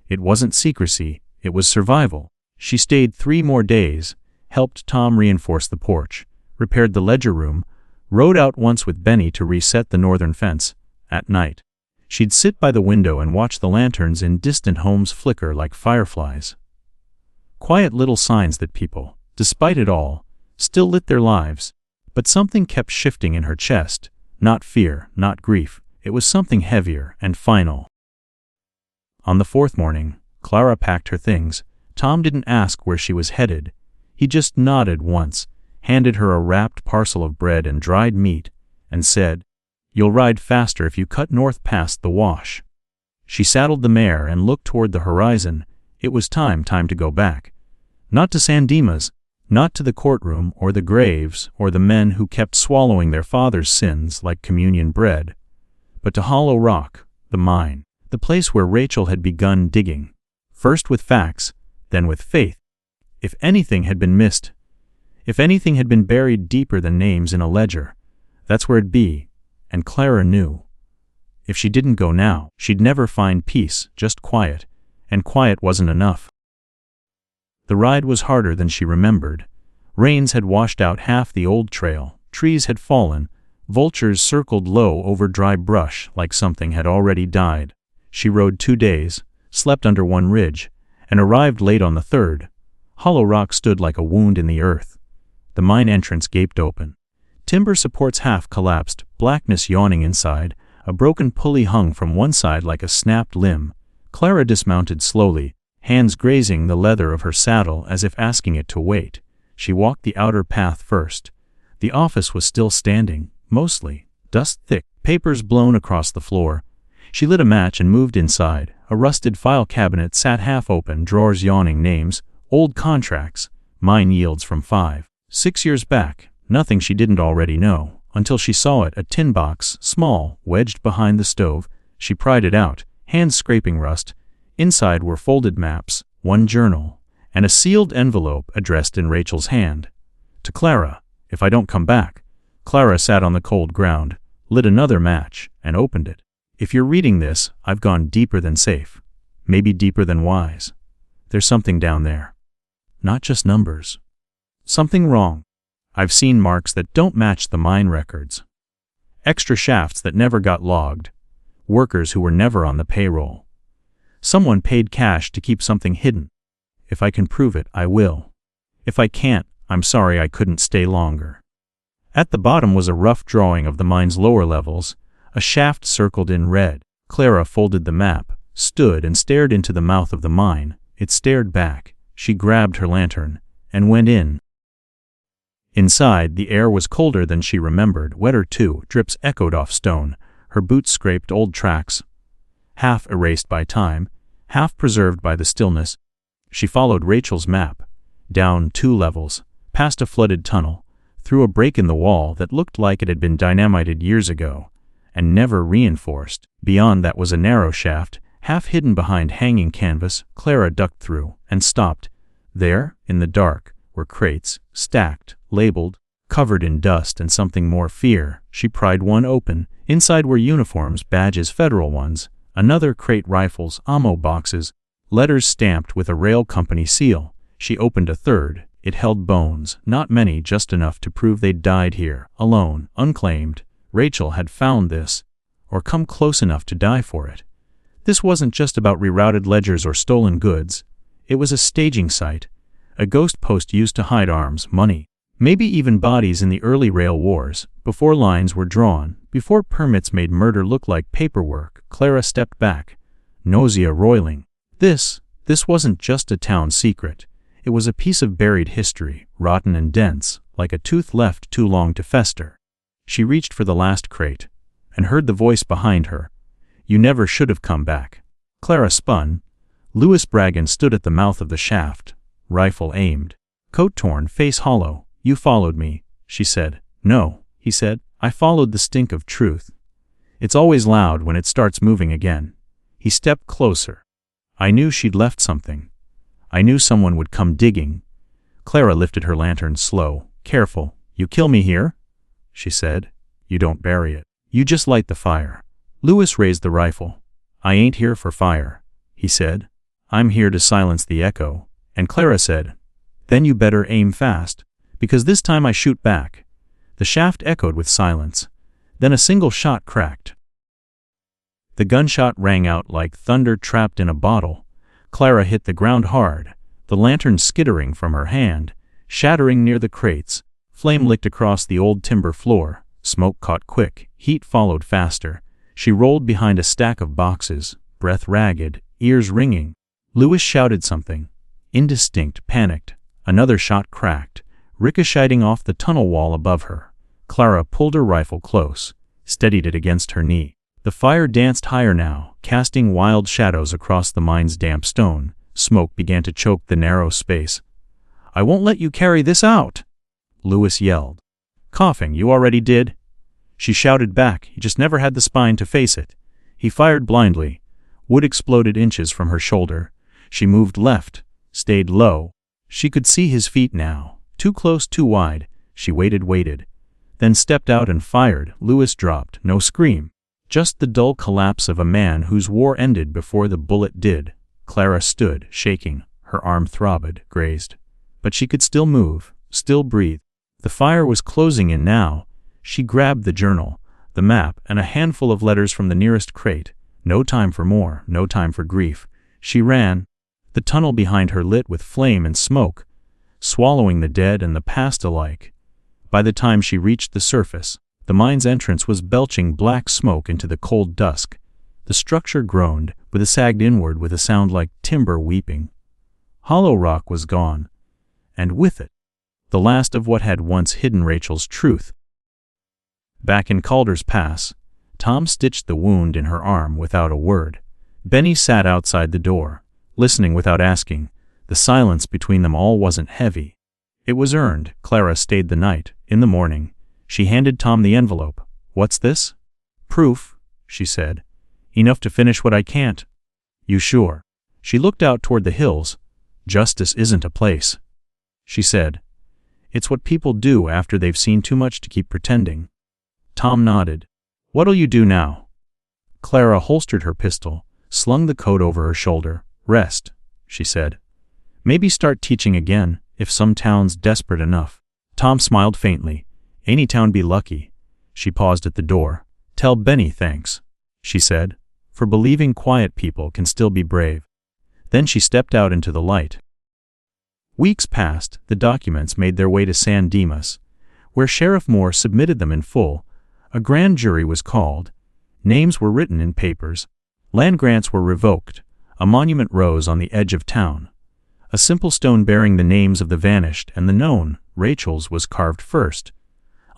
It wasn't secrecy, it was survival. She stayed 3 more days, helped Tom reinforce the porch, repaired the ledger room, rode out once with Benny to reset the northern fence. At night, she'd sit by the window and watch the lanterns in distant homes flicker like fireflies. Quiet little signs that people, despite it all, still lit their lives. But something kept shifting in her chest. Not fear, not grief. It was something heavier and final. On the 4th morning, Clara packed her things. Tom didn't ask where she was headed. He just nodded once, handed her a wrapped parcel of bread and dried meat, and said, You'll ride faster if you cut north past the wash. She saddled the mare and looked toward the horizon. It was time to go back. Not to San Dimas, not to the courtroom or the graves or the men who kept swallowing their father's sins like communion bread, but to Hollow Rock, the mine, the place where Rachel had begun digging, first with facts, then with faith. If anything had been missed, if anything had been buried deeper than names in a ledger, that's where it'd be, and Clara knew. If she didn't go now, she'd never find peace, just quiet, and quiet wasn't enough. The ride was harder than she remembered. Rains had washed out half the old trail, trees had fallen, vultures circled low over dry brush like something had already died. She rode 2 days, slept under one ridge, and arrived late on the 3rd. Hollow Rock stood like a wound in the earth. The mine entrance gaped open. Timber supports half collapsed, blackness yawning inside, a broken pulley hung from one side like a snapped limb. Clara dismounted slowly, hands grazing the leather of her saddle as if asking it to wait. She walked the outer path first. The office was still standing, mostly, dust thick, papers blown across the floor. She lit a match and moved inside. A rusted file cabinet sat half open, drawers yawning, names, old contracts, mine yields from 5-6 years back, nothing she didn't already know, until she saw it, a tin box, small, wedged behind the stove. She pried it out, hands scraping rust. Inside were folded maps, one journal, and a sealed envelope addressed in Rachel's hand. To Clara, if I don't come back. Clara sat on the cold ground, lit another match, and opened it. If you're reading this, I've gone deeper than safe. Maybe deeper than wise. There's something down there. Not just numbers. Something wrong. I've seen marks that don't match the mine records. Extra shafts that never got logged. Workers who were never on the payroll. Someone paid cash to keep something hidden. If I can prove it, I will. If I can't, I'm sorry I couldn't stay longer." At the bottom was a rough drawing of the mine's lower levels, a shaft circled in red. Clara folded the map, stood and stared into the mouth of the mine. It stared back. She grabbed her lantern and went in. Inside, the air was colder than she remembered, wetter too. Drips echoed off stone. Her boots scraped old tracks, half erased by time, half preserved by the stillness. She followed Rachel's map, down 2 levels, past a flooded tunnel, through a break in the wall that looked like it had been dynamited years ago, and never reinforced. Beyond that was a narrow shaft, half hidden behind hanging canvas. Clara ducked through and stopped. There, in the dark, were crates, stacked, labeled, covered in dust and something more. Fear. She pried one open. Inside were uniforms, badges, federal ones. Another crate, rifles, ammo boxes, letters stamped with a rail company seal. She opened a third. It held bones, not many, just enough to prove they'd died here, alone, unclaimed. Rachel had found this, or come close enough to die for it. This wasn't just about rerouted ledgers or stolen goods. It was a staging site, a ghost post used to hide arms, money, maybe even bodies in the early rail wars, before lines were drawn, before permits made murder look like paperwork. Clara stepped back, nausea roiling. This wasn't just a town secret. It was a piece of buried history, rotten and dense, like a tooth left too long to fester. She reached for the last crate, and heard the voice behind her. "You never should have come back." Clara spun. Louis Bragan stood at the mouth of the shaft, rifle aimed, coat torn, face hollow. "You followed me," she said. "No," he said. "I followed the stink of truth. It's always loud when it starts moving again." He stepped closer. "I knew she'd left something. I knew someone would come digging." Clara lifted her lantern slow. "Careful. You kill me here," she said. "You don't bury it. You just light the fire." Louis raised the rifle. "I ain't here for fire," he said. "I'm here to silence the echo." And Clara said, "Then you better aim fast, because this time I shoot back." The shaft echoed with silence. Then a single shot cracked. The gunshot rang out like thunder trapped in a bottle. Clara hit the ground hard, the lantern skittering from her hand, shattering near the crates. Flame licked across the old timber floor. Smoke caught quick. Heat followed faster. She rolled behind a stack of boxes, breath ragged, ears ringing. Louis shouted something. Indistinct, panicked. Another shot cracked, ricocheting off the tunnel wall above her. Clara pulled her rifle close, steadied it against her knee. The fire danced higher now, casting wild shadows across the mine's damp stone. Smoke began to choke the narrow space. "I won't let you carry this out," Louis yelled. Coughing. "You already did," she shouted back. He just never had the spine to face it. He fired blindly. Wood exploded inches from her shoulder. She moved left, stayed low. She could see his feet now. Too close, too wide. She waited, then stepped out and fired. Louis dropped. No scream. Just the dull collapse of a man whose war ended before the bullet did. Clara stood, shaking. Her arm throbbed, grazed. But she could still move, still breathe. The fire was closing in now. She grabbed the journal, the map, and a handful of letters from the nearest crate. No time for more, no time for grief. She ran. The tunnel behind her lit with flame and smoke, swallowing the dead and the past alike. By the time she reached the surface, the mine's entrance was belching black smoke into the cold dusk. The structure groaned, with a sagged inward with a sound like timber weeping. Hollow Rock was gone, and with it, the last of what had once hidden Rachel's truth. Back in Calder's Pass, Tom stitched the wound in her arm without a word. Benny sat outside the door, listening without asking. The silence between them all wasn't heavy. It was earned. Clara stayed the night. In the morning, she handed Tom the envelope. "What's this?" "Proof," she said. "Enough to finish what I can't." "You sure?" She looked out toward the hills. "Justice isn't a place," she said. "It's what people do after they've seen too much to keep pretending." Tom nodded. "What'll you do now?" Clara holstered her pistol, slung the coat over her shoulder. "Rest," she said. "Maybe start teaching again, if some town's desperate enough." Tom smiled faintly. "Any town be lucky." She paused at the door. "Tell Benny thanks," she said, "for believing quiet people can still be brave." Then she stepped out into the light. Weeks passed, the documents made their way to San Dimas, where Sheriff Moore submitted them in full. A grand jury was called. Names were written in papers. Land grants were revoked. A monument rose on the edge of town. A simple stone bearing the names of the vanished and the known. Rachel's was carved first.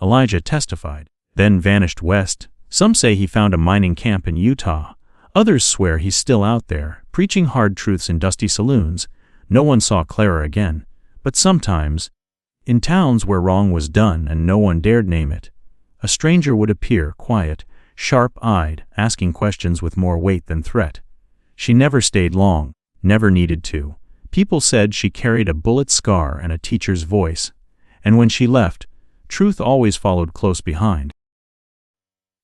Elijah testified, then vanished west. Some say he found a mining camp in Utah. Others swear he's still out there, preaching hard truths in dusty saloons. No one saw Clara again, but sometimes, in towns where wrong was done and no one dared name it, a stranger would appear, quiet, sharp-eyed, asking questions with more weight than threat. She never stayed long, never needed to. People said she carried a bullet scar and a teacher's voice, and when she left, truth always followed close behind.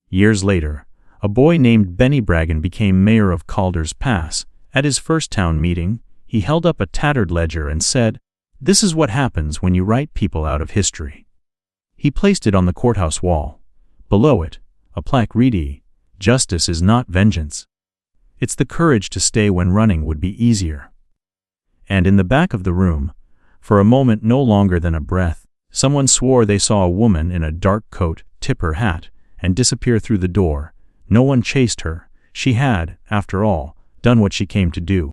Years later, a boy named Benny Bragan became mayor of Calder's Pass. At his first town meeting, he held up a tattered ledger and said, "This is what happens when you write people out of history." He placed it on the courthouse wall. Below it, a plaque read, "Justice is not vengeance. It's the courage to stay when running would be easier." And in the back of the room, for a moment no longer than a breath, someone swore they saw a woman in a dark coat tip her hat and disappear through the door. No one chased her. She had, after all, done what she came to do.